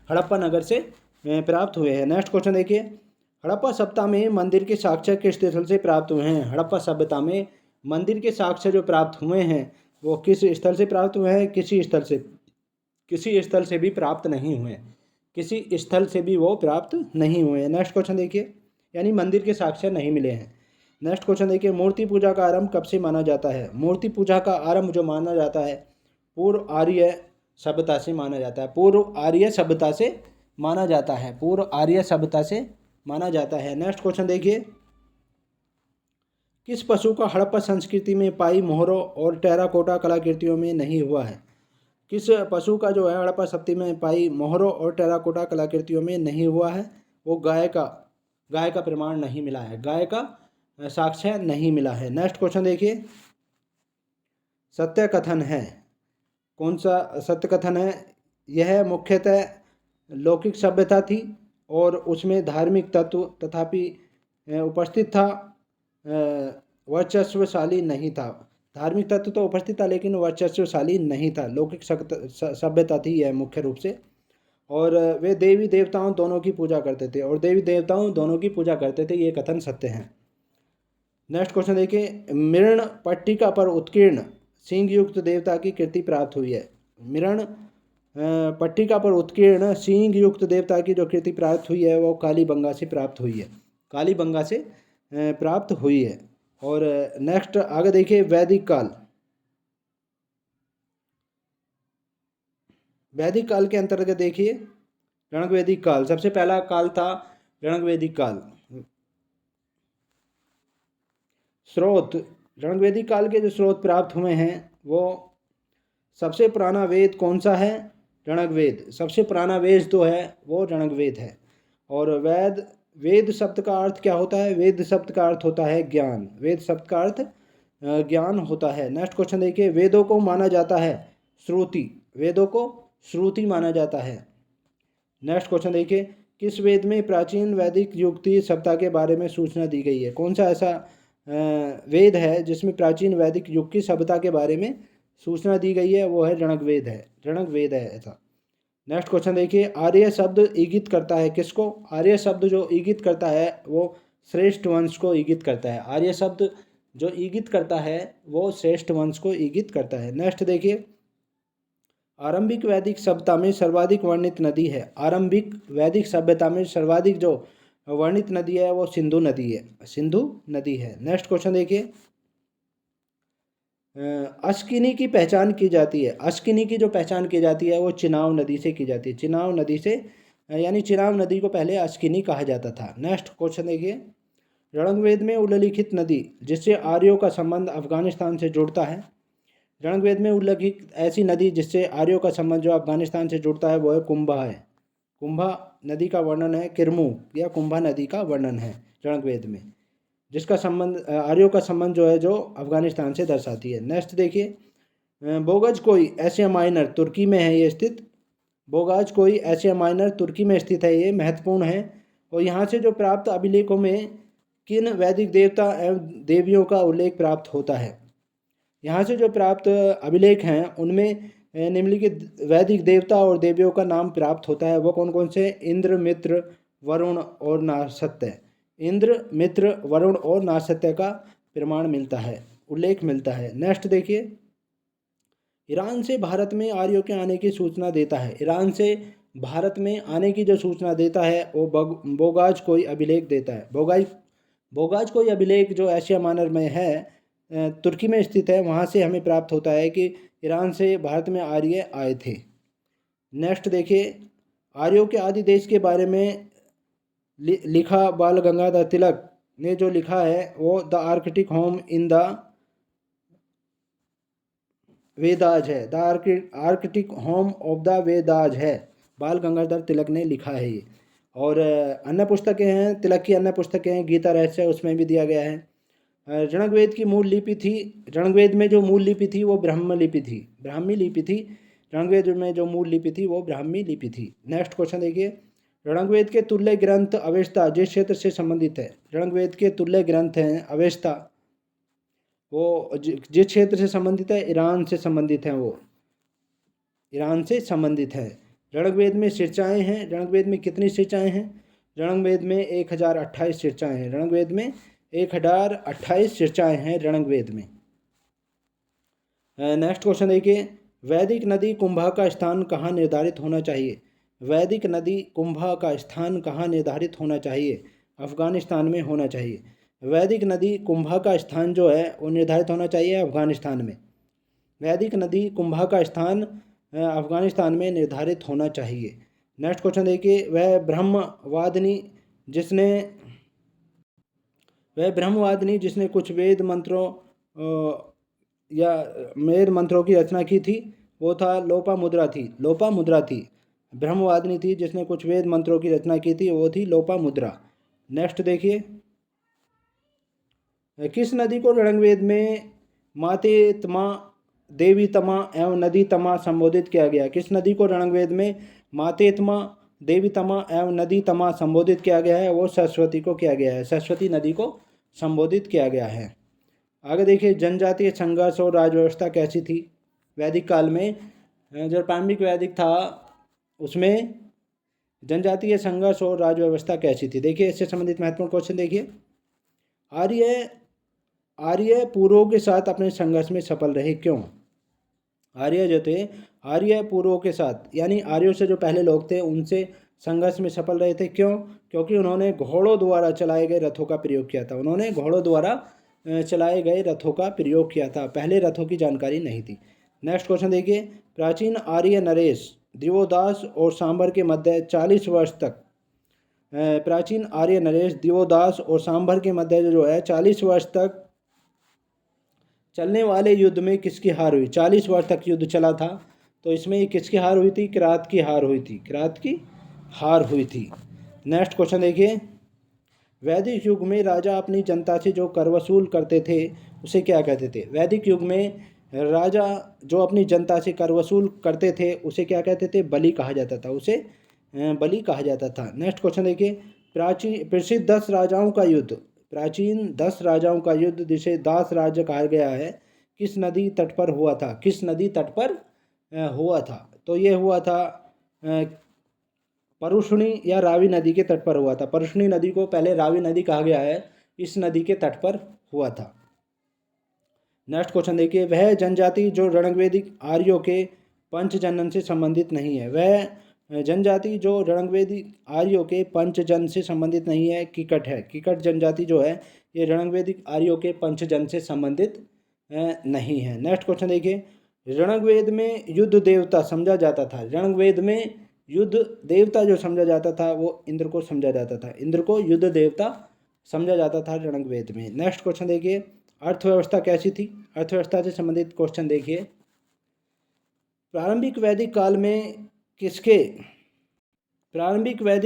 हड़प्पा नगर से प्राप्त हुए हैं। नेक्स्ट क्वेश्चन देखिए, हड़प्पा सभ्यता में मंदिर के साक्ष्य किस स्थल से प्राप्त हुए हैं? हड़प्पा सभ्यता में मंदिर के साक्ष्य जो प्राप्त हुए हैं वो किस स्थल से प्राप्त हुए हैं? किसी स्थल से भी प्राप्त नहीं हुए, किसी स्थल से भी वो प्राप्त नहीं हुए। नेक्स्ट क्वेश्चन देखिए, यानी मंदिर के साक्ष्य नहीं मिले हैं। नेक्स्ट क्वेश्चन देखिए, मूर्ति पूजा का आरंभ कब से माना जाता है? मूर्ति पूजा का आरंभ जो माना जाता है पूर्व आर्य सभ्यता से माना जाता है, पूर्व आर्य सभ्यता से माना जाता है, पूर्व आर्य सभ्यता से माना जाता है। नेक्स्ट क्वेश्चन देखिए, किस पशु का हड़प्पा संस्कृति में पाई मोहरों और टेराकोटा कलाकृतियों में नहीं हुआ है? किस पशु का जो है हड़प्पा सभ्यता में पाई मोहरों और टेराकोटा कलाकृतियों में नहीं हुआ है? वो गाय का प्रमाण नहीं मिला है, गाय का साक्ष्य नहीं मिला है। नेक्स्ट क्वेश्चन देखिए, सत्य कथन है, कौन सा सत्य कथन है? यह मुख्यतः लौकिक सभ्यता थी और उसमें धार्मिक तत्व तथापि उपस्थित था, वर्चस्वशाली नहीं था। धार्मिक तत्व तो उपस्थित था लेकिन वर्चस्वशाली नहीं था, लौकिक सभ्यता थी यह मुख्य रूप से। और वे देवी देवताओं दोनों की पूजा करते थे, और देवी देवताओं दोनों की पूजा करते थे, ये कथन सत्य हैं। नेक्स्ट क्वेश्चन देखिए, मृण पट्टिका पर उत्कीर्ण सिंह युक्त देवता की कृति प्राप्त हुई है। मृण पट्टिका पर उत्कीर्ण सिंह युक्त देवता की जो कृति प्राप्त हुई है वो कालीबंगा से प्राप्त हुई है, कालीबंगा से प्राप्त हुई है। और नेक्स्ट आगे देखिए, वैदिक काल, वैदिक काल के अंतर्गत देखिए रणवैदिक काल, सबसे पहला काल था रणवैदिक काल। स्रोत, रणवैदिक काल के जो स्रोत प्राप्त हुए हैं वो सबसे पुराना वेद कौन सा है? रणग्वेद, सबसे पुराना वेद जो है वो रणग्वेद है। और वेद शब्द का अर्थ क्या होता है? वेद शब्द का अर्थ होता है ज्ञान, वेद शब्द का अर्थ ज्ञान होता है। नेक्स्ट क्वेश्चन देखिए, वेदों को माना जाता है श्रुति, वेदों को श्रुति माना जाता है। नेक्स्ट क्वेश्चन देखिए, किस वेद में प्राचीन वैदिक युग की सभ्यता के बारे में सूचना दी गई है? कौन सा ऐसा वेद है जिसमें प्राचीन वैदिक युग की सभ्यता के बारे में सूचना दी गई है? वो है रणग्वेद है, रणग्वेद है ऐसा। नेक्स्ट क्वेश्चन देखिए, आर्य शब्द इंगित करता है किसको? आर्य शब्द जो इंगित करता है वो श्रेष्ठ वंश को इंगित करता है, आर्य शब्द जो इंगित करता है वो श्रेष्ठ वंश को इंगित करता है। नेक्स्ट देखिए, आरंभिक वैदिक सभ्यता में सर्वाधिक वर्णित नदी है, आरंभिक वैदिक सभ्यता में सर्वाधिक जो वर्णित नदी है वो सिंधु नदी है, सिंधु नदी है। नेक्स्ट क्वेश्चन देखिए, अस्किनी की पहचान की जाती है, अस्किनी की जो पहचान की जाती है वो चिनाब नदी से की जाती है, चिनाब नदी से, यानी चिनाब नदी को पहले अस्किनी कहा जाता था। नेक्स्ट क्वेश्चन देखिए, रणग्वेद में उल्लिखित नदी जिससे आर्यों का संबंध अफगानिस्तान से जुड़ता है, रणग्वेद में उल्लिखित ऐसी नदी जिससे आर्यों का संबंध जो अफगानिस्तान से जुड़ता है वो है कुंभा है, कुंभा नदी का वर्णन है, किरमू या कुंभा नदी का वर्णन है रणग्वेद में, जिसका संबंध आर्यों का संबंध जो है जो अफगानिस्तान से दर्शाती है। नेक्स्ट देखिए, बोगज कोई एशिया माइनर तुर्की में है ये स्थित, बोगाज कोई एशिया माइनर तुर्की में स्थित है, ये महत्वपूर्ण है। और यहाँ से जो प्राप्त अभिलेखों में किन वैदिक देवता एवं देवियों का उल्लेख प्राप्त होता है? यहाँ से जो प्राप्त अभिलेख हैं उनमें निम्नलिखित वैदिक देवता और देवियों का नाम प्राप्त होता है। वो कौन कौन से? इंद्र, मित्र, वरुण और नारसत्य। इंद्र, मित्र, वरुण और नारसत्य का प्रमाण मिलता है, उल्लेख मिलता है। नेक्स्ट देखिए, ईरान से भारत में आर्यों के आने की सूचना देता है। ईरान से भारत में आने की जो सूचना देता है वो बोगाज कोई अभिलेख देता है। बोगाज कोई अभिलेख जो एशिया माइनर में है, तुर्की में स्थित है, वहाँ से हमें प्राप्त होता है कि ईरान से भारत में आर्य आए थे। नेक्स्ट देखिए, आर्यों के आदि देश के बारे में लिखा बाल गंगाधर तिलक ने जो लिखा है वो the Arctic home in the Vedas है। The Arctic home of the Vedas है, बाल गंगाधर तिलक ने लिखा है ये। और अन्य पुस्तकें हैं, तिलक की अन्य पुस्तकें हैं, गीता रहस्य उसमें भी दिया गया है। ऋग्वेद की मूल लिपि थी, ऋग्वेद में जो मूल लिपि थी वो ब्राह्मी लिपि थी। ऋग्वेद में जो मूल लिपि थी वो ब्राह्मी लिपि थी। नेक्स्ट क्वेश्चन देखिए, ऋग्वेद के तुल्य ग्रंथ अवेस्ता जिस क्षेत्र से संबंधित है, ऋग्वेद के तुल्य ग्रंथ हैं अवेस्ता, वो जिस क्षेत्र से संबंधित है, ईरान से संबंधित हैं, वो ईरान से संबंधित है। ऋग्वेद में ऋचाएँ हैं, ऋग्वेद में कितनी ऋचाएँ हैं? ऋग्वेद में 1028 ऋचाएँ हैं। ऋग्वेद में 1028 ऋचाएँ हैं ऋग्वेद में। नेक्स्ट क्वेश्चन देखिए, वैदिक नदी कुंभा का स्थान कहाँ निर्धारित होना चाहिए? वैदिक नदी कुंभा का स्थान कहाँ निर्धारित होना चाहिए? अफगानिस्तान में होना चाहिए। वैदिक नदी कुंभा का स्थान जो है वो निर्धारित होना चाहिए अफगानिस्तान में। वैदिक नदी कुंभा का स्थान अफगानिस्तान में निर्धारित होना चाहिए। नेक्स्ट क्वेश्चन देखिए, वह ब्रह्मवादिनी जिसने कुछ वेद मंत्रों की रचना की थी वो था लोपामुद्रा थी। ब्रह्मवादिनी थी जिसने कुछ वेद मंत्रों की रचना की थी, वो थी लोपामुद्रा। नेक्स्ट देखिए, किस नदी को ऋग्वेद में मातेतमा, देवी तमा एवं नदी तमा संबोधित किया गया? किस नदी को ऋग्वेद में मातेतमा, देवी तमा एवं नदी तमा संबोधित किया गया है? वो सरस्वती को किया गया है, सरस्वती नदी को संबोधित किया गया है। आगे देखिए, जनजातीय संघर्ष और राजव्यवस्था कैसी थी वैदिक काल में? जो प्रारंभिक वैदिक था उसमें जनजातीय संघर्ष और राजव्यवस्था कैसी थी? देखिए, इससे संबंधित महत्वपूर्ण क्वेश्चन देखिए, आर्य पूर्वों के साथ अपने संघर्ष में सफल रहे, क्यों? आर्य पूर्वों के साथ यानी आर्यों से जो पहले लोग थे उनसे संघर्ष में सफल रहे थे, क्यों? क्योंकि उन्होंने घोड़ों द्वारा चलाए गए रथों का प्रयोग किया था। पहले रथों की जानकारी नहीं थी। नेक्स्ट क्वेश्चन देखिए, प्राचीन आर्य नरेश दिवोदास और सांबर के मध्य 40 वर्ष तक प्राचीन आर्य नरेश दिवोदास और सांबर के मध्य जो है 40 वर्ष तक चलने वाले युद्ध में किसकी हार हुई? 40 वर्ष तक युद्ध चला था, तो इसमें किसकी हार हुई थी? किरात की हार हुई थी। नेक्स्ट क्वेश्चन देखिए, वैदिक युग में राजा अपनी जनता से जो कर वसूल करते थे उसे क्या कहते थे? वैदिक युग में राजा जो अपनी जनता से कर वसूल करते थे उसे क्या कहते थे? बलि कहा जाता था। नेक्स्ट क्वेश्चन देखिए, प्रसिद्ध 10 राजाओं का युद्ध, प्राचीन 10 राजाओं का युद्ध जिसे दास राज्य कहा गया है, किस नदी तट पर हुआ था? तो ये हुआ था परुष्णी या रावी नदी के तट पर हुआ था। परुष्णी नदी को पहले रावी नदी कहा गया है, इस नदी के तट पर हुआ था। नेक्स्ट क्वेश्चन देखिए, वह जनजाति जो ऋग्वेदिक आर्यों के पंचजनन से संबंधित नहीं है, वह जनजाति जो ऋग्वेदिक आर्यों के पंचजन से संबंधित नहीं है, किकट है। किकट जनजाति जो है ये ऋग्वेदिक आर्यों के पंचजन से संबंधित नहीं है। नेक्स्ट क्वेश्चन देखिए, ऋग्वेद में युद्ध देवता समझा जाता था, ऋग्वेद में युद्ध देवता जो समझा जाता था वो इंद्र को समझा जाता था, इंद्र को युद्ध देवता समझा जाता था ऋग्वेद में। नेक्स्ट क्वेश्चन देखिए, अर्थव्यवस्था कैसी थी? अर्थव्यवस्था से संबंधित क्वेश्चन देखिए, प्रारंभिक वैदिक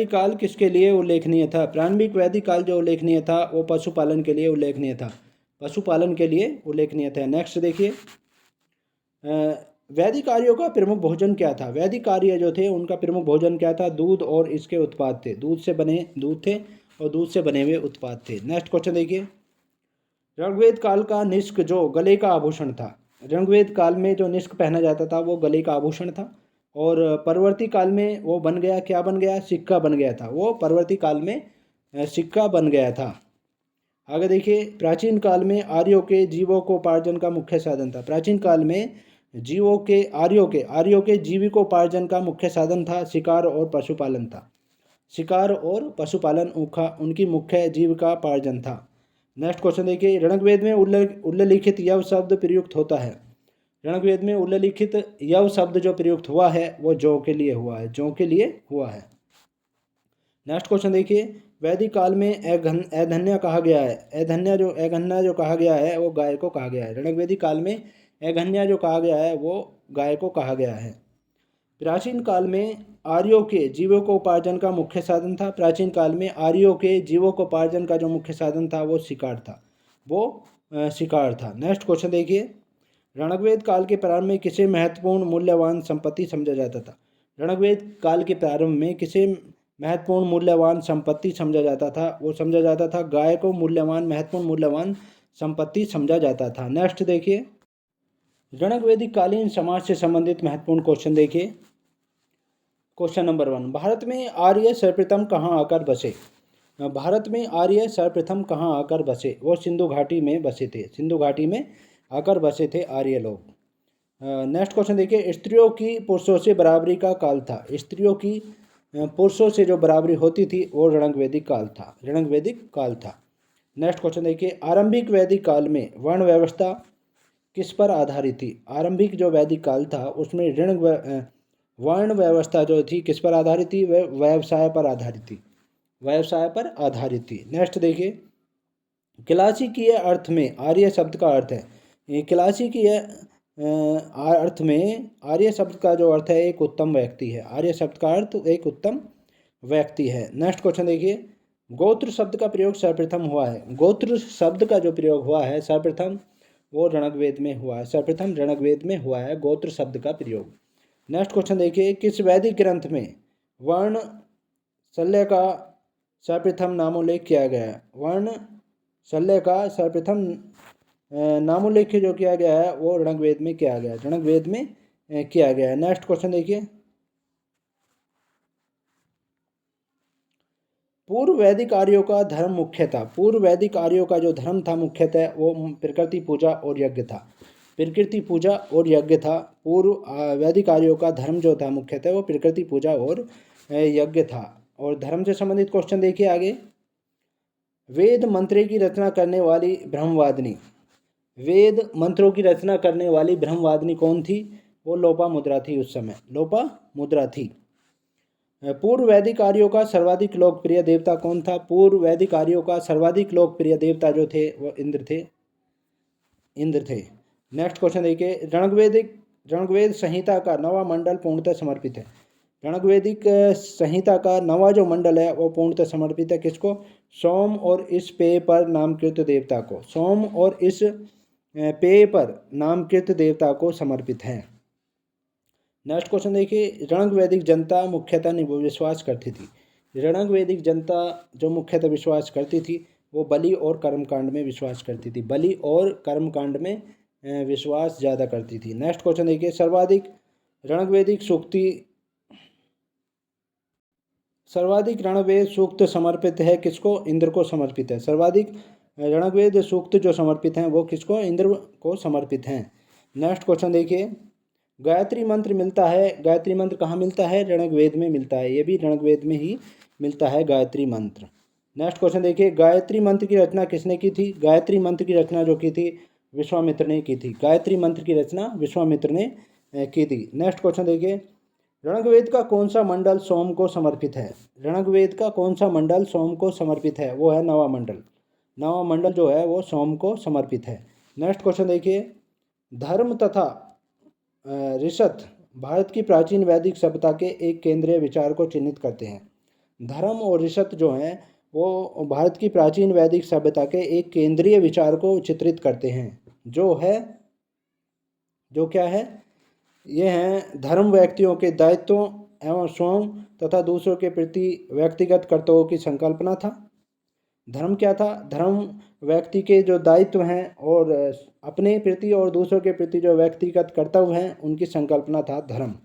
काल किसके लिए उल्लेखनीय था? प्रारंभिक वैदिक काल जो उल्लेखनीय था वो पशुपालन के लिए उल्लेखनीय था। नेक्स्ट देखिए, वैदिक आर्यों का प्रमुख भोजन क्या था? वैदिक आर्य जो थे उनका प्रमुख भोजन क्या था? दूध और इसके उत्पाद थे, दूध से बने हुए उत्पाद थे। नेक्स्ट क्वेश्चन देखिए, ऋग्वेद काल का निष्क जो गले का आभूषण था, ऋग्वेद काल में जो निष्क पहना जाता था वो गले का आभूषण था, और परवर्ती काल में वो बन गया, क्या बन गया, सिक्का बन गया था। वो परवर्ती काल में सिक्का बन गया था। आगे देखिए, प्राचीन काल में आर्यों के जीविकोपार्जन का मुख्य साधन था। प्राचीन काल में आर्यों के जीविकोपार्जन का मुख्य साधन था शिकार और पशुपालन था। शिकार और पशुपालन उनकी मुख्य जीविकोपार्जन था। नेक्स्ट क्वेश्चन देखिए, ऋग्वेद में उल्लिखित यव शब्द प्रयुक्त होता है। ऋग्वेद में उल्लिखित यव शब्द जो प्रयुक्त हुआ है वो जौ के लिए हुआ है, जौ के लिए हुआ है। नेक्स्ट क्वेश्चन देखिए, वैदिक काल में एधन्य कहा गया है। एघन्या जो कहा गया है वो गाय को कहा गया है। ऋग्वेदिक काल में एघन्या जो कहा गया है वो गाय को कहा गया है। प्राचीन काल में आर्यों के जीविकोपार्जन का मुख्य साधन था। प्राचीन काल में आर्यों के जीविकोपार्जन का जो मुख्य साधन था वो शिकार था, शिकार था। नेक्स्ट क्वेश्चन देखिए, ऋग्वेद काल के प्रारंभ में किसे महत्वपूर्ण मूल्यवान संपत्ति समझा जाता था। ऋग्वेद काल के प्रारंभ में किसे महत्वपूर्ण मूल्यवान संपत्ति समझा जाता था, वो समझा जाता था गाय को महत्वपूर्ण मूल्यवान संपत्ति समझा जाता था। नेक्स्ट देखिए, ऋग्वेदिक कालीन समाज से संबंधित महत्वपूर्ण क्वेश्चन देखिए। क्वेश्चन नंबर 1, भारत में आर्य सर्वप्रथम कहाँ आकर बसे। भारत में आर्य सर्वप्रथम कहाँ आकर बसे, वो सिंधु घाटी में बसे थे। सिंधु घाटी में आकर बसे थे आर्य लोग। नेक्स्ट क्वेश्चन देखिए, स्त्रियों की पुरुषों से बराबरी का काल था। स्त्रियों की पुरुषों से जो बराबरी होती थी वो ऋग्वेदिक काल था, ऋग्वेदिक काल था। नेक्स्ट क्वेश्चन देखिए, आरंभिक वैदिक काल में वर्ण व्यवस्था किस पर आधारित थी। आरंभिक जो वैदिक काल था उसमें वर्ण व्यवस्था जो थी किस पर आधारित थी, वह व्यवसाय पर आधारित थी, व्यवसाय पर आधारित थी। नेक्स्ट देखिए, क्लासिकीय अर्थ में आर्य शब्द का अर्थ है। क्लासिकीय अर्थ में आर्य शब्द का जो अर्थ है एक उत्तम व्यक्ति है। आर्य शब्द का अर्थ एक उत्तम व्यक्ति है। नेक्स्ट क्वेश्चन देखिए, गोत्र शब्द का प्रयोग सर्वप्रथम हुआ है। गोत्र शब्द का जो प्रयोग हुआ है सर्वप्रथम वो ऋग्वेद में हुआ है। सर्वप्रथम ऋग्वेद में हुआ है गोत्र शब्द का प्रयोग। नेक्स्ट क्वेश्चन देखिए, किस वैदिक ग्रंथ में वर्ण शल्य का सर्वप्रथम नामोल्लेख किया गया है। वर्ण शल्य का सर्वप्रथम नामोल्लेख जो किया गया है वो ऋग्वेद में किया गया है, ऋग्वेद में किया गया है। नेक्स्ट क्वेश्चन देखिए, पूर्व वैदिक आर्यों का धर्म मुख्य था। पूर्व वैदिक आर्यों का जो धर्म था मुख्यतः वो प्रकृति पूजा और यज्ञ था। प्रकृति पूजा और यज्ञ था। पूर्व वैदिक आर्यों का धर्म जो था मुख्यतः वो प्रकृति पूजा और यज्ञ था। और धर्म से संबंधित क्वेश्चन देखिए आगे, वेद मंत्रे की रचना करने वाली ब्रह्मवादिनी, वेद मंत्रों की रचना करने वाली ब्रह्मवादिनी कौन थी, वो लोपामुद्रा थी। उस समय लोपामुद्रा थी। पूर्व वैदिक आर्यों का सर्वाधिक लोकप्रिय देवता कौन था। पूर्व वैदिक आर्यों का सर्वाधिक लोकप्रिय देवता जो थे वो इंद्र थे। नेक्स्ट क्वेश्चन देखिए, ऋग्वेद संहिता का नवा मंडल पूर्णतः समर्पित है। ऋग्वेदिक संहिता का नवा जो मंडल है वो पूर्णतः समर्पित है किसको, सोम और इस पेय पर नामकृत देवता को। सोम और इस पेय पर नामकृत देवता को समर्पित है। नेक्स्ट क्वेश्चन देखिए, ऋग्वेदिक जनता मुख्यतः विश्वास करती थी। ऋग्वेदिक जनता जो मुख्यतः विश्वास करती थी वो बलि और कर्मकांड में विश्वास करती थी। बलि और कर्मकांड में विश्वास ज़्यादा करती थी। नेक्स्ट क्वेश्चन देखिए, सर्वाधिक ऋग्वेद सूक्त समर्पित है किसको, इंद्र को समर्पित है। सर्वाधिक ऋग्वेद सूक्त जो समर्पित हैं वो किसको, इंद्र को समर्पित हैं। नेक्स्ट क्वेश्चन देखिए, गायत्री मंत्र मिलता है। गायत्री मंत्र कहाँ मिलता है, ऋग्वेद में मिलता है। ये भी ऋग्वेद में ही मिलता है गायत्री मंत्र। नेक्स्ट क्वेश्चन देखिए, गायत्री मंत्र की रचना किसने की थी। गायत्री मंत्र की रचना जो की थी विश्वामित्र ने की थी। गायत्री मंत्र की रचना विश्वामित्र ने की थी। नेक्स्ट क्वेश्चन देखिए, ऋग्वेद का कौन सा मंडल सोम को समर्पित है। ऋग्वेद का कौन सा मंडल सोम को समर्पित है, वो है नवा मंडल। नवा मंडल जो है वो सोम को समर्पित है। नेक्स्ट क्वेश्चन देखिए, धर्म तथा ऋषत भारत की प्राचीन वैदिक सभ्यता के एक केंद्रीय विचार को चिन्हित करते हैं। धर्म और ऋषत जो हैं वो भारत की प्राचीन वैदिक सभ्यता के एक केंद्रीय विचार को चित्रित करते हैं, जो क्या है, ये हैं धर्म व्यक्तियों के दायित्वों एवं स्वयं तथा दूसरों के प्रति व्यक्तिगत कर्तव्यों की संकल्पना था। धर्म क्या था? धर्म व्यक्ति के जो दायित्व हैं और अपने प्रति और दूसरों के प्रति जो व्यक्तिगत कर्तव्य हैं उनकी संकल्पना था धर्म।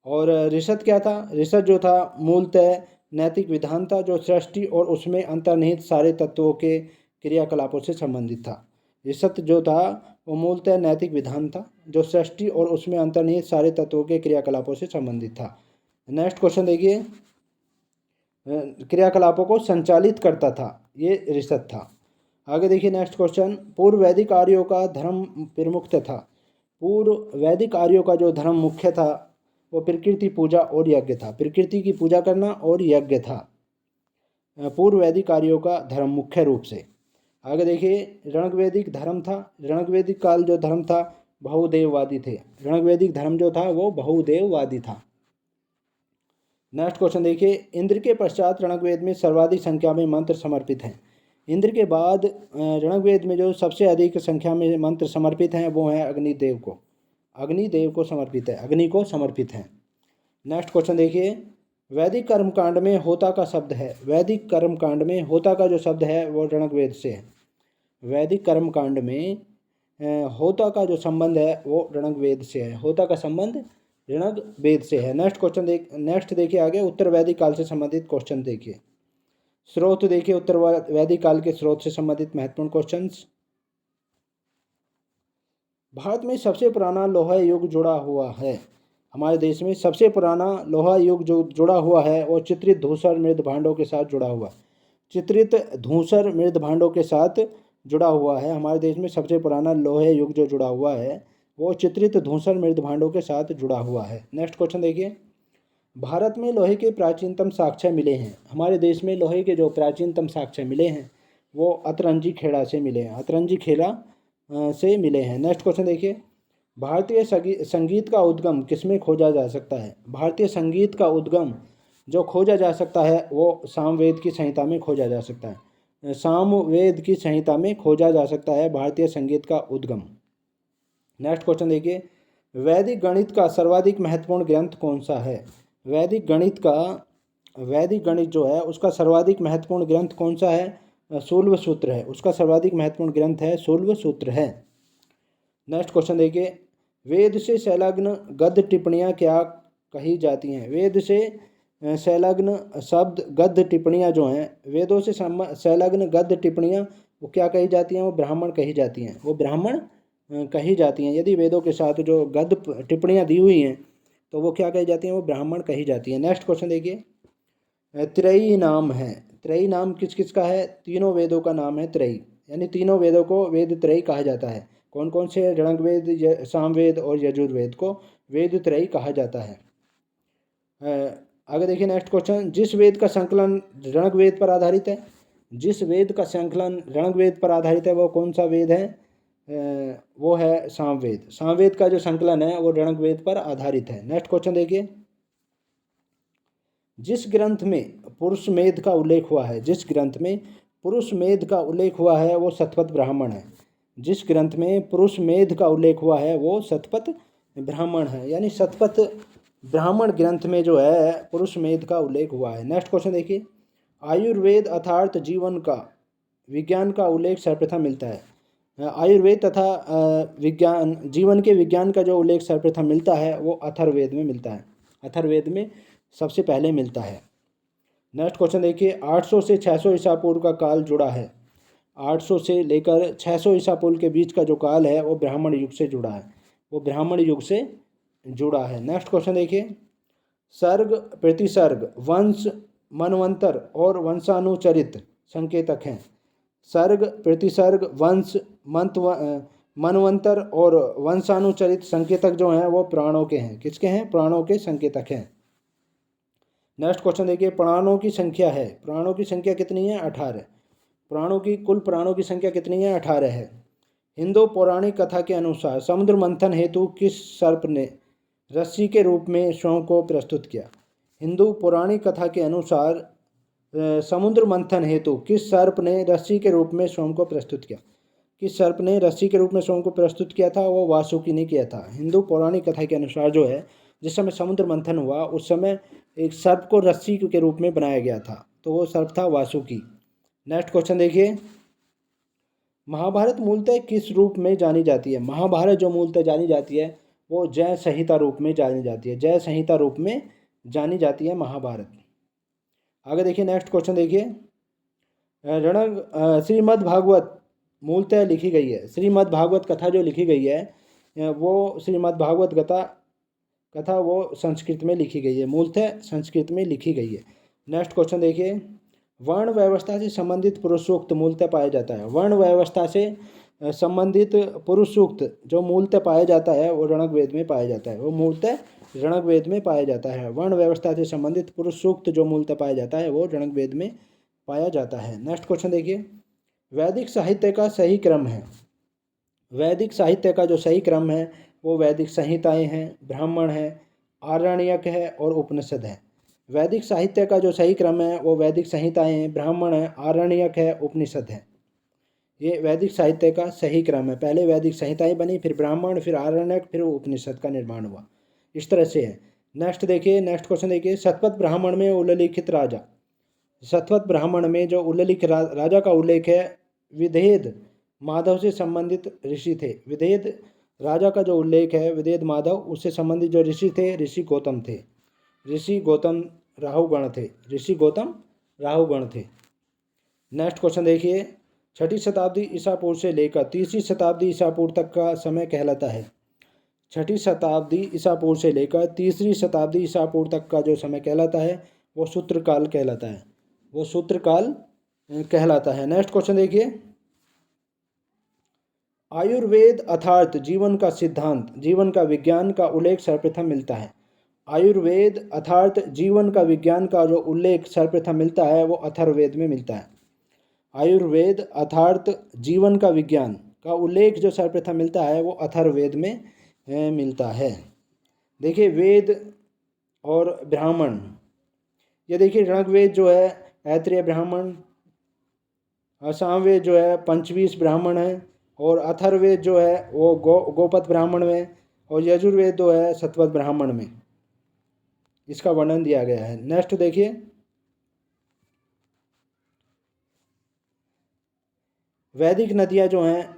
और ऋषद क्या था? ऋषद जो था मूलतः नैतिक विधान था जो सृष्टि और उसमें अंतर्निहित सारे तत्वों के क्रियाकलापों से संबंधित था। ऋषद जो था वो मूलतः नैतिक विधान था जो सृष्टि और उसमें अंतर्निहित सारे तत्वों के क्रियाकलापों से संबंधित था। नेक्स्ट क्वेश्चन देखिए, क्रियाकलापों को संचालित करता था, ये ऋषद था। आगे देखिए नेक्स्ट क्वेश्चन, पूर्व वैदिक आर्यों का धर्म प्रमुख था। पूर्व वैदिक आर्यों का जो धर्म मुख्य था वो प्रकृति पूजा और यज्ञ था। प्रकृति की पूजा करना और यज्ञ था पूर्व वैदिक आर्यों का धर्म मुख्य रूप से। आगे देखिए, ऋग्वैदिक धर्म था। ऋग्वैदिक काल जो धर्म था बहुदेववादी थे। ऋग्वैदिक धर्म जो था वो बहुदेववादी था। नेक्स्ट क्वेश्चन देखिए, इंद्र के पश्चात ऋग्वेद में सर्वाधिक संख्या में मंत्र समर्पित हैं। इंद्र के बाद ऋग्वेद में जो सबसे अधिक संख्या में मंत्र समर्पित हैं वो हैं अग्निदेव को। अग्निदेव को समर्पित है, अग्नि को समर्पित हैं। नेक्स्ट क्वेश्चन देखिए, वैदिक कर्मकांड में होता का शब्द है। वैदिक कर्मकांड में होता का जो शब्द है वो ऋग्वेद से है। वैदिक कर्मकांड में होता का जो संबंध है वो ऋग्वेद से है। होता का संबंध ऋग्वेद से है। नेक्स्ट देखिए आगे, उत्तर वैदिक काल से संबंधित क्वेश्चन देखिए। स्रोत देखिए, उत्तर वैदिक काल के स्रोत से संबंधित महत्वपूर्ण क्वेश्चंस। भारत में सबसे पुराना लोहा युग जुड़ा हुआ है। हमारे देश में सबसे पुराना लोहा युग जो जुड़ा हुआ है वो चित्रित धूसर मृद भांडों के साथ जुड़ा हुआ है। चित्रित धूसर मृद भांडों के साथ जुड़ा हुआ है। हमारे देश में सबसे पुराना लोहे युग जो जुड़ा हुआ है वो चित्रित धूसर मृद भांडों के साथ जुड़ा हुआ है। नेक्स्ट क्वेश्चन देखिए, भारत में लोहे के प्राचीनतम साक्ष्य मिले हैं। हमारे देश में लोहे के जो प्राचीनतम साक्ष्य मिले हैं वो अतरंजी खेड़ा से मिले हैं। अतरंजी खेड़ा से मिले हैं। नेक्स्ट क्वेश्चन देखिए, भारतीय संगीत का उद्गम किसमें खोजा जा सकता है? भारतीय संगीत का उद्गम जो खोजा जा सकता है वो सामवेद की संहिता में खोजा जा सकता है। सामवेद की संहिता में खोजा जा सकता है भारतीय संगीत का उद्गम। नेक्स्ट क्वेश्चन देखिए, वैदिक गणित का सर्वाधिक महत्वपूर्ण ग्रंथ कौन सा है? वैदिक गणित जो है उसका सर्वाधिक महत्वपूर्ण ग्रंथ कौन सा है? शूल्व सूत्र है। उसका सर्वाधिक महत्वपूर्ण ग्रंथ है शूल्व सूत्र है। नेक्स्ट क्वेश्चन देखिए, वेद से संलग्न गद्य टिप्पणियाँ क्या कही जाती हैं? वेद से संलग्न शब्द गद्य टिप्पणियाँ जो हैं, वेदों से संलग्न गद्य टिप्पणियाँ वो क्या कही जाती हैं? वो ब्राह्मण कही जाती हैं। वो ब्राह्मण कही जाती हैं। यदि वेदों के साथ जो गद्य टिप्पणियाँ दी हुई हैं तो वो क्या कही जाती हैं? वो ब्राह्मण कही जाती हैं। नेक्स्ट क्वेश्चन देखिए, त्रयी नाम है। त्रयी नाम किस किस का है? तीनों वेदों का नाम है त्रयी, यानी तीनों वेदों को वेद त्रयी कहा जाता है। कौन कौन से? ऋग्वेद, सामवेद और यजुर्वेद को वेद त्रयी कहा जाता है। आगे देखिए नेक्स्ट क्वेश्चन, जिस वेद का संकलन ऋग्वेद पर आधारित है, जिस वेद का संकलन ऋग्वेद पर आधारित है वो कौन सा वेद है? वो है सामवेद। सामवेद का जो संकलन है वो ऋग्वेद पर आधारित है। नेक्स्ट क्वेश्चन देखिए, जिस ग्रंथ में पुरुष मेध का उल्लेख हुआ है, जिस ग्रंथ में पुरुष मेध का उल्लेख हुआ है वो शतपथ ब्राह्मण है। जिस ग्रंथ में पुरुष मेध का उल्लेख हुआ है वो शतपथ ब्राह्मण है, यानी शतपथ ब्राह्मण ग्रंथ में जो है पुरुष मेध का उल्लेख हुआ है। नेक्स्ट क्वेश्चन देखिए, आयुर्वेद अर्थात जीवन का विज्ञान का उल्लेख सर्वप्रथम मिलता है। आयुर्वेद तथा विज्ञान, जीवन के विज्ञान का जो उल्लेख सर्वप्रथम मिलता है वो अथर्ववेद में मिलता है। अथर्ववेद में सबसे पहले मिलता है। नेक्स्ट क्वेश्चन देखिए, 800 से 600 ईसा पूर्व का काल जुड़ा है। 800 से लेकर 600 ईसा पूर्व के बीच का जो काल है वो ब्राह्मण युग से जुड़ा है। वो ब्राह्मण युग से जुड़ा है। नेक्स्ट क्वेश्चन देखिए, सर्ग, प्रतिसर्ग, वंश, मनवंतर और वंशानुचरित संकेतक हैं। सर्ग, प्रतिसर्ग, वंश, मनवंतर और वंशानुचरित संकेतक जो हैं वो प्राणों के हैं। किसके हैं? प्राणों के संकेतक हैं। नेक्स्ट क्वेश्चन देखिए, प्राणों की संख्या है। प्राणों की संख्या कितनी है? 18। कुल प्राणों की संख्या कितनी है? 18 है। हिंदू पौराणिक कथा के अनुसार समुद्र मंथन हेतु किस सर्प ने रस्सी के रूप में स्वयं को प्रस्तुत किया? हिंदू पौराणिक कथा के अनुसार समुद्र मंथन हेतु किस सर्प ने रस्सी के रूप में स्वयं को प्रस्तुत किया? किस सर्प ने रस्सी के रूप में स्वयं को प्रस्तुत किया था? वो वासुकी ने किया था। हिंदू पौराणिक कथा के अनुसार जो है, जिस समय समुद्र मंथन हुआ उस समय एक सर्प को रस्सी के रूप में बनाया गया था, तो वो सर्प था वासुकी। नेक्स्ट क्वेश्चन देखिए, महाभारत मूलतः किस रूप में जानी जाती है? महाभारत जो मूलतः जानी जाती है वो जय संहिता रूप में जानी जाती है, जय संहिता रूप में जानी जाती है महाभारत। आगे देखिए, नेक्स्ट क्वेश्चन देखिए, श्रीमद् भागवत मूलतः लिखी गई है, श्रीमद् भागवत कथा जो लिखी गई है वो श्रीमद् भागवत कथा वो संस्कृत में लिखी गई है, मूलतः संस्कृत में लिखी गई है। नेक्स्ट क्वेश्चन देखिए, वर्ण व्यवस्था से संबंधित पुरुष सूक्त मूलतः पाया जाता है। वर्ण व्यवस्था से संबंधित पुरुष सूक्त जो मूलतः पाया जाता है वो ऋग्वेद में पाया जाता है, वो मूलतः ऋग्वेद में पाया जाता है। वर्ण व्यवस्था से संबंधित पुरुष सूक्त जो मूलतः पाया जाता है वो ऋग्वेद में पाया जाता है। नेक्स्ट क्वेश्चन देखिए, वैदिक साहित्य का सही क्रम है। वैदिक साहित्य का जो सही क्रम है वो वैदिक संहिताएं हैं, ब्राह्मण है, आरण्यक है और उपनिषद है। वैदिक साहित्य का जो सही क्रम है वो वैदिक संहिताएं हैं, ब्राह्मण है, आरण्यक है, उपनिषद है। ये वैदिक साहित्य का सही क्रम है। पहले वैदिक संहिताएं बनी, फिर ब्राह्मण, फिर आरण्यक, फिर उपनिषद का निर्माण हुआ, इस तरह से है। नेक्स्ट देखिए, नेक्स्ट क्वेश्चन देखिए, शतपथ ब्राह्मण में उल्लिखित राजा, शतपथ ब्राह्मण में जो उल्लिखित राजा का उल्लेख है विधेद माधव से संबंधित ऋषि थे। विधेद राजा का जो उल्लेख है विधेद माधव, उससे संबंधित जो ऋषि थे ऋषि गौतम थे, ऋषि गौतम राहुगण थे, ऋषि गौतम राहुगण थे। नेक्स्ट क्वेश्चन देखिए, 6ठी शताब्दी ईसा पूर्व से लेकर 3री शताब्दी ईसा पूर्व तक का समय कहलाता है। 6ठी शताब्दी ईसा पूर्व से लेकर 3री शताब्दी ईसा पूर्व तक का जो समय कहलाता है वो सूत्रकाल कहलाता है, वो सूत्रकाल कहलाता है। नेक्स्ट क्वेश्चन देखिए, आयुर्वेद अर्थात जीवन का सिद्धांत, जीवन का विज्ञान का उल्लेख सर्वप्रथम मिलता है। आयुर्वेद अर्थात जीवन का विज्ञान का जो उल्लेख सर्वप्रथम मिलता है वो अथर्ववेद में मिलता है। आयुर्वेद अर्थात जीवन का विज्ञान का उल्लेख जो सर्वप्रथम मिलता है वो अथर्ववेद में मिलता है। देखिए, वेद और ब्राह्मण, ये देखिए ऋग्वेद जो है ऐत्रेय ब्राह्मण, सामवेद जो है पंचवीस ब्राह्मण है, और अथर्ववेद जो है वो गोपथ ब्राह्मण में, और यजुर्वेद जो है शतपथ ब्राह्मण में इसका वर्णन दिया गया है। नेक्स्ट देखिए, वैदिक नदियाँ जो हैं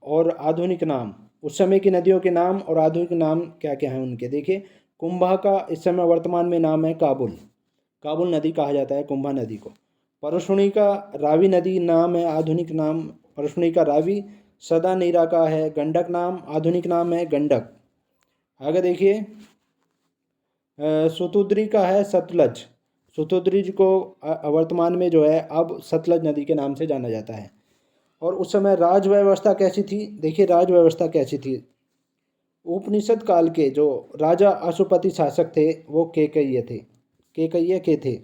और आधुनिक नाम, उस समय की नदियों के नाम और आधुनिक नाम क्या क्या हैं उनके। देखिए, कुंभा का इस समय वर्तमान में नाम है काबुल, काबुल नदी कहा जाता है कुंभा नदी को। परशुणी का रावी नदी नाम है, आधुनिक नाम परशुणी का रावी। सदा नीरा का है गंडक नाम, आधुनिक नाम है गंडक। आगे देखिए, सुतुद्री का है सतलज, सुतुद्री को वर्तमान में जो है अब सतलज नदी के नाम से जाना जाता है। और उस समय राज व्यवस्था कैसी थी? देखिए, राज व्यवस्था कैसी थी, उपनिषद काल के जो राजा अशुपति शासक थे वो केकय्य थे, केकय्य के थे।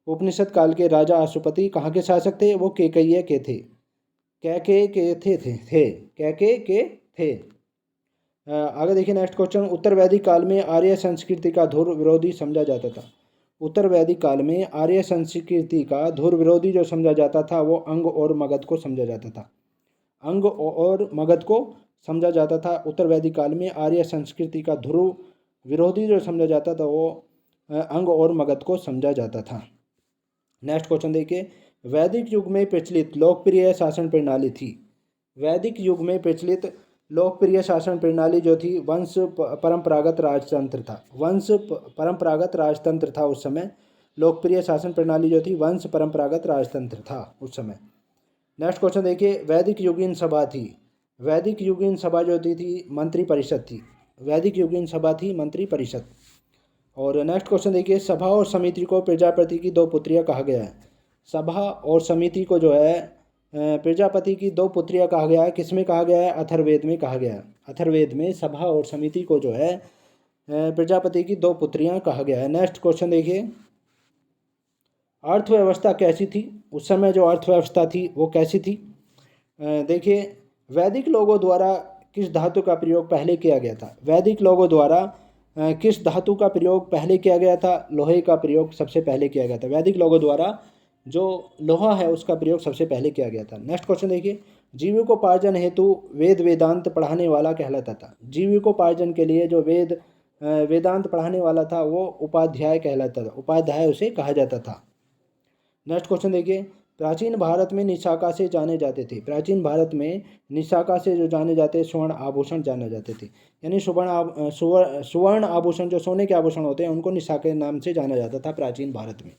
उपनिषद काल के राजा अशुपति कहाँ के शासक थे? वो केकय्य के थे, कैके के थे कैके के थे। आगे देखिए, नेक्स्ट क्वेश्चन, उत्तर वैदिक काल में आर्य संस्कृति का धुर विरोधी समझा जाता था। उत्तर वैदिक काल में आर्य संस्कृति का धुर विरोधी जो समझा जाता था वो अंग और मगध को समझा जाता था, अंग और मगध को समझा जाता था। उत्तर वैदिक काल में आर्य संस्कृति का ध्रुव विरोधी जो समझा जाता था वो अंग और मगध को समझा जाता था। नेक्स्ट क्वेश्चन देखिए, वैदिक युग में प्रचलित लोकप्रिय शासन प्रणाली थी। वैदिक युग में प्रचलित लोकप्रिय शासन प्रणाली जो थी वंश परंपरागत राजतंत्र था, वंश परंपरागत राजतंत्र था उस समय। लोकप्रिय शासन प्रणाली जो थी वंश परंपरागत राजतंत्र था उस समय। नेक्स्ट क्वेश्चन देखिए, वैदिक युगीन सभा थी। वैदिक युगीन सभा जो थी मंत्री परिषद थी, वैदिक युगीन सभा थी मंत्री परिषद। और नेक्स्ट क्वेश्चन देखिए, सभा और समिति को प्रजापति की दो पुत्रियां कहा गया है। सभा और समिति को जो है प्रजापति की दो पुत्रियां कहा गया है, किसमें कहा गया है? अथर्ववेद में कहा गया है। अथर्ववेद में सभा और समिति को जो है प्रजापति की दो पुत्रियां कहा गया है। नेक्स्ट क्वेश्चन देखिए, अर्थव्यवस्था कैसी थी? उस समय जो अर्थव्यवस्था थी वो कैसी थी? देखिए, वैदिक लोगों द्वारा किस धातु का प्रयोग पहले किया गया था? वैदिक लोगों द्वारा किस धातु का प्रयोग पहले किया गया था? लोहे का प्रयोग सबसे पहले किया गया था। वैदिक लोगों द्वारा जो लोहा है उसका प्रयोग सबसे पहले किया गया था। नेक्स्ट क्वेश्चन देखिए, जीविकोपार्जन हेतु वेद वेदांत पढ़ाने वाला कहलाता था। जीविकोपार्जन के लिए जो वेदांत पढ़ाने वाला था वो उपाध्याय कहलाता था, उपाध्याय उसे कहा जाता था। नेक्स्ट क्वेश्चन देखिए, प्राचीन भारत में निशाका से जाने जाते थे। प्राचीन भारत में निशाका से जो जाने जाते स्वर्ण आभूषण जाने जाते थे, यानी सुवर्ण आभूषण जो सोने के आभूषण होते हैं उनको निशा के नाम से जाना जाता था प्राचीन भारत में।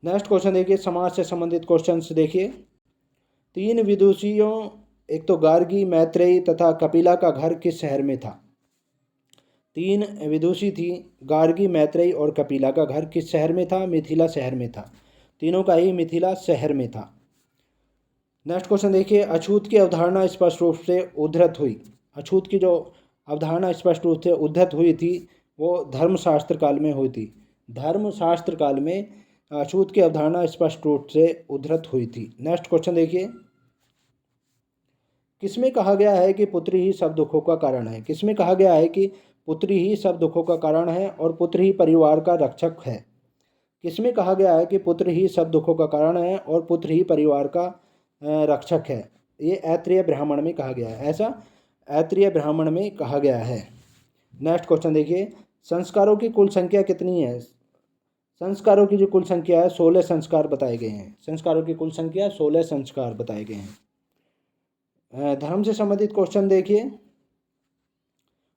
नेक्स्ट क्वेश्चन देखिए, समाज से संबंधित क्वेश्चंस देखिए। तीन विदुषियों, एक तो गार्गी, मैत्रेयी तथा कपिला का घर किस शहर में था? तीन विदुषी थी, गार्गी, मैत्रेयी और कपिला का घर किस शहर में था? मिथिला शहर में था। तीनों का ही मिथिला शहर में था। नेक्स्ट क्वेश्चन देखिए, अछूत की अवधारणा स्पष्ट रूप से उद्धृत हुई। अछूत की जो अवधारणा स्पष्ट रूप से उद्धृत हुई थी वो धर्मशास्त्र काल में हुई थी। धर्मशास्त्र काल में अछूत की अवधारणा स्पष्ट रूप से उद्धृत हुई थी। नेक्स्ट क्वेश्चन देखिए, किसमें कहा गया है कि पुत्री ही सब दुखों का कारण है? किसमें कहा गया है कि पुत्री ही सब दुखों का कारण है और पुत्र ही परिवार का रक्षक है? किसमें कहा गया है कि पुत्र ही सब दुखों का कारण है और पुत्र ही परिवार का रक्षक है? ये ऐत्रेय ब्राह्मण में कहा गया है। ऐसा ऐत्रेय ब्राह्मण में कहा गया है। नेक्स्ट क्वेश्चन देखिए, संस्कारों की कुल संख्या कितनी है? संस्कारों की जो कुल संख्या है 16 संस्कार बताए गए हैं। संस्कारों की कुल संख्या 16 संस्कार बताए गए हैं। धर्म से संबंधित क्वेश्चन देखिए,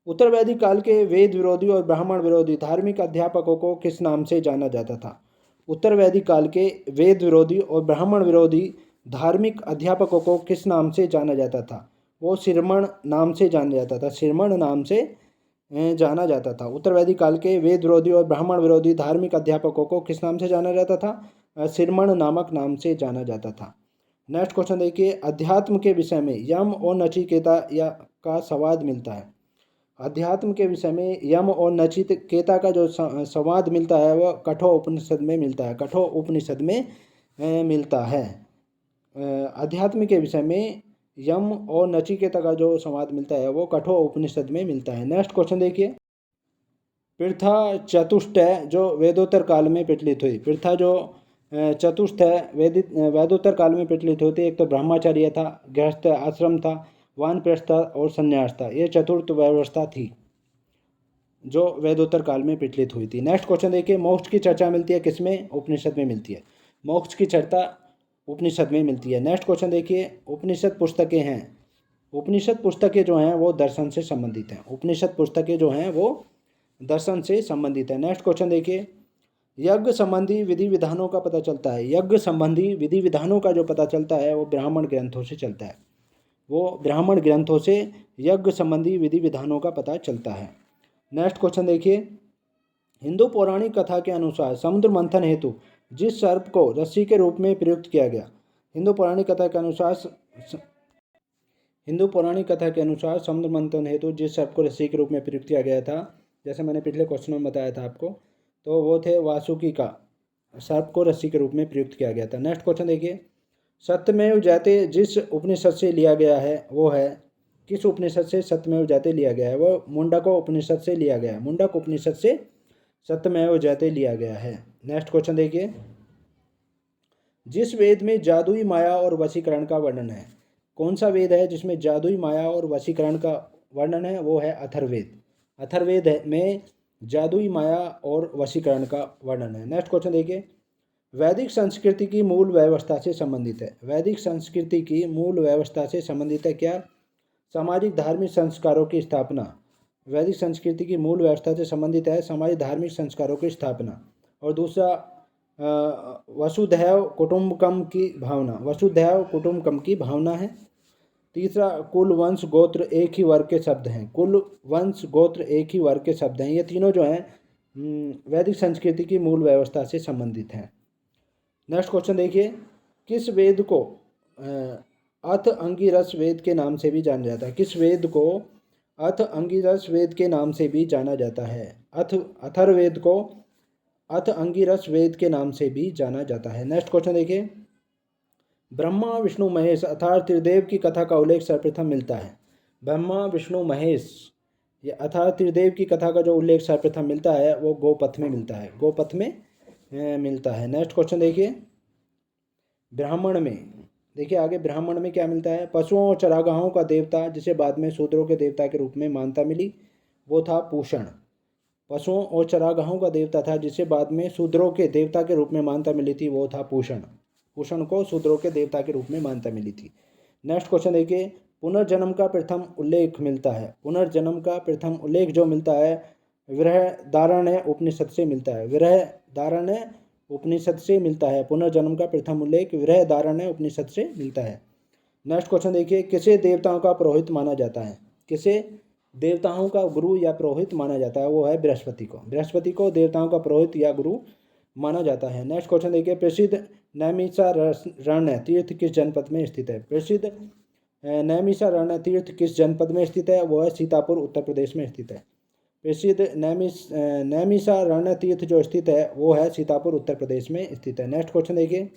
उत्तर वैदिक काल के वेद विरोधी और ब्राह्मण विरोधी धार्मिक अध्यापकों को किस नाम से जाना जाता था? उत्तर वैदिक काल के वेद विरोधी और ब्राह्मण विरोधी धार्मिक अध्यापकों को किस नाम से जाना जाता था? वो शिरमण नाम से जाना जाता था। शिरमण नाम से जाना जाता था। उत्तर वैदिक काल के वेद विरोधी और ब्राह्मण विरोधी धार्मिक अध्यापकों को किस नाम से जाना जाता था? शिरमण नामक नाम से जाना जाता था। नेक्स्ट क्वेश्चन देखिए, अध्यात्म के विषय में यम और नचिकेता या का संवाद मिलता है। अध्यात्म के विषय में यम और नचिकेता का जो संवाद मिलता है वह कठोर उपनिषद में मिलता है। कठोर उपनिषद में मिलता है। अध्यात्म के विषय में यम और नचिकेता का जो संवाद मिलता है वो कठोर उपनिषद में मिलता है। नेक्स्ट क्वेश्चन देखिए, प्रथा चतुष्टय जो वेदोत्तर काल में प्रचलित हुई। प्रथा जो चतुष्टय वेदोत्तर काल में प्रचलित होती। एक तो ब्रह्मचर्य था, गृहस्थ आश्रम था, वानप्रस्थ और संन्यास था। ये चतुर्थ व्यवस्था थी जो वेदोत्तर काल में प्रचलित हुई थी। नेक्स्ट क्वेश्चन देखिए, मोक्ष की चर्चा मिलती है किसमें? उपनिषद में मिलती है। मोक्ष की चर्चा उपनिषद में मिलती है। नेक्स्ट क्वेश्चन देखिए, उपनिषद पुस्तकें हैं। उपनिषद पुस्तकें जो हैं वो दर्शन से संबंधित हैं। उपनिषद पुस्तकें जो हैं वो दर्शन से संबंधित है। नेक्स्ट क्वेश्चन देखिए, यज्ञ संबंधी विधि विधानों का पता चलता है। यज्ञ संबंधी विधि विधानों का जो पता चलता है वो ब्राह्मण ग्रंथों से चलता है। वो ब्राह्मण ग्रंथों से यज्ञ संबंधी विधि विधानों का पता चलता है। नेक्स्ट क्वेश्चन देखिए, हिंदू पौराणिक कथा के अनुसार समुद्र मंथन हेतु जिस सर्प को रस्सी के रूप में प्रयुक्त किया गया। हिंदू पौराणिक कथा के अनुसार समुद्र मंथन हेतु जिस सर्प को रस्सी के रूप में प्रयुक्त किया गया था, जैसे मैंने पिछले क्वेश्चन में बताया था आपको, तो वो थे वासुकी का सर्प को रस्सी के रूप में प्रयुक्त किया गया था। नेक्स्ट क्वेश्चन देखिए, सत्यमेव जयते जिस उपनिषद से लिया गया है वो है, किस उपनिषद से सत्यमेव जयते लिया गया है? वो मुंडक उपनिषद से लिया गया है। मुंडक उपनिषद से सत्यमेव जयते लिया गया है। नेक्स्ट क्वेश्चन देखिए, जिस वेद में जादुई माया और वशीकरण का वर्णन है, कौन सा वेद है जिसमें जादुई माया और वशीकरण का वर्णन है? वो है अथर्ववेद। अथर्ववेद में जादुई माया और वशीकरण का वर्णन है। नेक्स्ट क्वेश्चन देखिए, वैदिक संस्कृति की मूल व्यवस्था से संबंधित है। वैदिक संस्कृति की मूल व्यवस्था से संबंधित है क्या? सामाजिक धार्मिक संस्कारों की स्थापना। वैदिक संस्कृति की मूल व्यवस्था से संबंधित है सामाजिक धार्मिक संस्कारों की स्थापना। और दूसरा वसुधैव कुटुंबकम की भावना। वसुधैव कुटुंबकम की भावना है। तीसरा, कुल वंश गोत्र एक ही वर्ग के शब्द हैं। कुल वंश गोत्र एक ही वर्ग के शब्द हैं। ये तीनों जो हैं वैदिक संस्कृति की मूल व्यवस्था से संबंधित हैं। नेक्स्ट क्वेश्चन देखिए, किस वेद को अथ अंगिरस वेद के नाम से भी जाना जाता है? किस वेद को अथ अंगिरस वेद के नाम से भी जाना जाता है? अथर्ववेद को अथ अंगिरस वेद के नाम से भी जाना जाता है। नेक्स्ट क्वेश्चन देखिए, ब्रह्मा विष्णु महेश अर्थात त्रिदेव की कथा का उल्लेख सर्वप्रथम मिलता है। ब्रह्मा विष्णु महेश ये अर्थात त्रिदेव की कथा का जो उल्लेख सर्वप्रथम मिलता है वो गोपथ में मिलता है। गोपथ में मिलता है। नेक्स्ट क्वेश्चन देखिए, ब्राह्मण में देखिए आगे ब्राह्मण में क्या मिलता है? पशुओं और चरागाहों का देवता जिसे बाद में शूद्रों के देवता के रूप में मान्यता मिली वो था पूषण। पशुओं और चरागाहों का देवता था जिसे बाद में शूद्रों के देवता के रूप में मान्यता मिली थी वो था पूषण। कुषण को शूद्रों के देवता के रूप में मान्यता मिली थी। नेक्स्ट क्वेश्चन देखिए, पुनर्जन्म का प्रथम उल्लेख मिलता है। पुनर्जन्म का प्रथम उल्लेख जो मिलता है बृहदारण्य उपनिषद से मिलता है। बृहदारण्य उपनिषद से मिलता है। पुनर्जन्म का प्रथम उल्लेख बृहदारण्य उपनिषद से मिलता है। नेक्स्ट क्वेश्चन देखिए, किसे देवताओं का पुरोहित माना जाता है। किसे देवताओं का गुरु या पुरोहित माना जाता है, वो है बृहस्पति को। बृहस्पति को देवताओं का पुरोहित या गुरु माना जाता है। नेक्स्ट क्वेश्चन देखिए, प्रसिद्ध नैमिषारण्य तीर्थ किस जनपद में स्थित है। प्रसिद्ध नैमिषारण्य तीर्थ किस जनपद में स्थित है, वो है सीतापुर उत्तर प्रदेश में स्थित है। प्रसिद्ध नैमिषारण्य तीर्थ जो स्थित है वो है सीतापुर उत्तर प्रदेश में स्थित है। नेक्स्ट क्वेश्चन देखिए,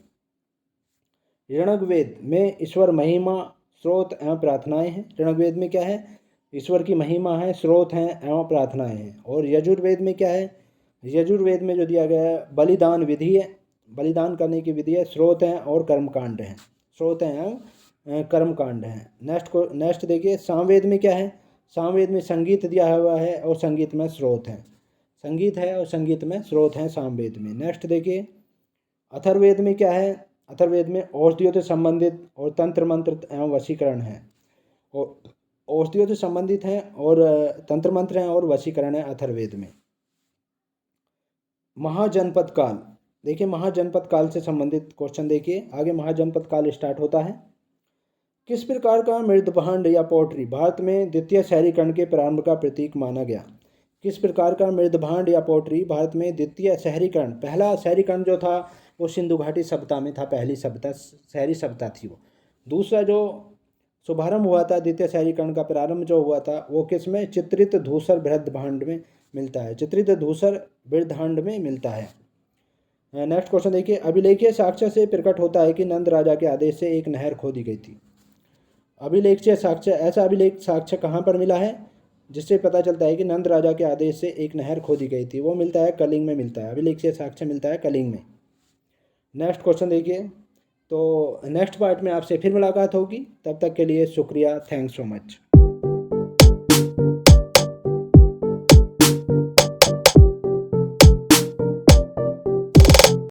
ऋग्वेद में ईश्वर महिमा स्रोत एवं प्रार्थनाएं हैं। ऋग्वेद में क्या है, ईश्वर की महिमा है, स्रोत हैं एवं प्रार्थनाएं हैं। और यजुर्वेद में क्या है, यजुर्वेद में जो दिया गया है बलिदान विधि है, बलिदान करने की विधि है, स्रोत हैं और कर्मकांड हैं, स्रोत हैं एवं कर्मकांड हैं। नेक्स्ट देखिए, सामवेद में क्या है, सामवेद में संगीत दिया हुआ है और संगीत में स्रोत हैं, संगीत है और संगीत में स्रोत हैं सामवेद में। नेक्स्ट देखिए, अथर्ववेद में क्या है, अथर्ववेद में औषधियों से संबंधित और तंत्र मंत्र एवं वशीकरण है। और औषधियों से संबंधित हैं और तंत्र मंत्र हैं और वशीकरण है अथर्ववेद में। महाजनपद काल देखिए, महाजनपद काल से संबंधित क्वेश्चन देखिए आगे। महाजनपद काल स्टार्ट होता है, किस प्रकार का मृदभांड या पोट्री भारत में द्वितीय शहरीकरण के प्रारंभ का प्रतीक माना गया। किस प्रकार का मृदभांड या पोट्री भारत में द्वितीय शहरीकरण, पहला शहरीकरण जो था वो सिंधु घाटी सभ्यता में था, पहली सभ्यता शहरी सभ्यता थी वो। दूसरा जो शुभारंभ हुआ था, द्वितीय शहरीकरण का प्रारंभ जो हुआ था वो किस में, चित्रित धूसर बृहदभांड में मिलता है, चित्रित धूसर बृहदभांड में मिलता है। नेक्स्ट क्वेश्चन देखिए, अभिलेखीय साक्ष्य से प्रकट होता है कि नंद राजा के आदेश से एक नहर खोदी गई थी। अभिलेखीय साक्ष्य, ऐसा अभिलेख साक्ष्य कहाँ पर मिला है जिससे पता चलता है कि नंद राजा के आदेश से एक नहर खोदी गई थी, वो मिलता है कलिंग में मिलता है। अभिलेखीय साक्ष्य मिलता है कलिंग में। नेक्स्ट क्वेश्चन देखिए, तो नेक्स्ट पार्ट में आपसे फिर मुलाकात होगी, तब तक के लिए शुक्रिया, थैंक्स सो मच।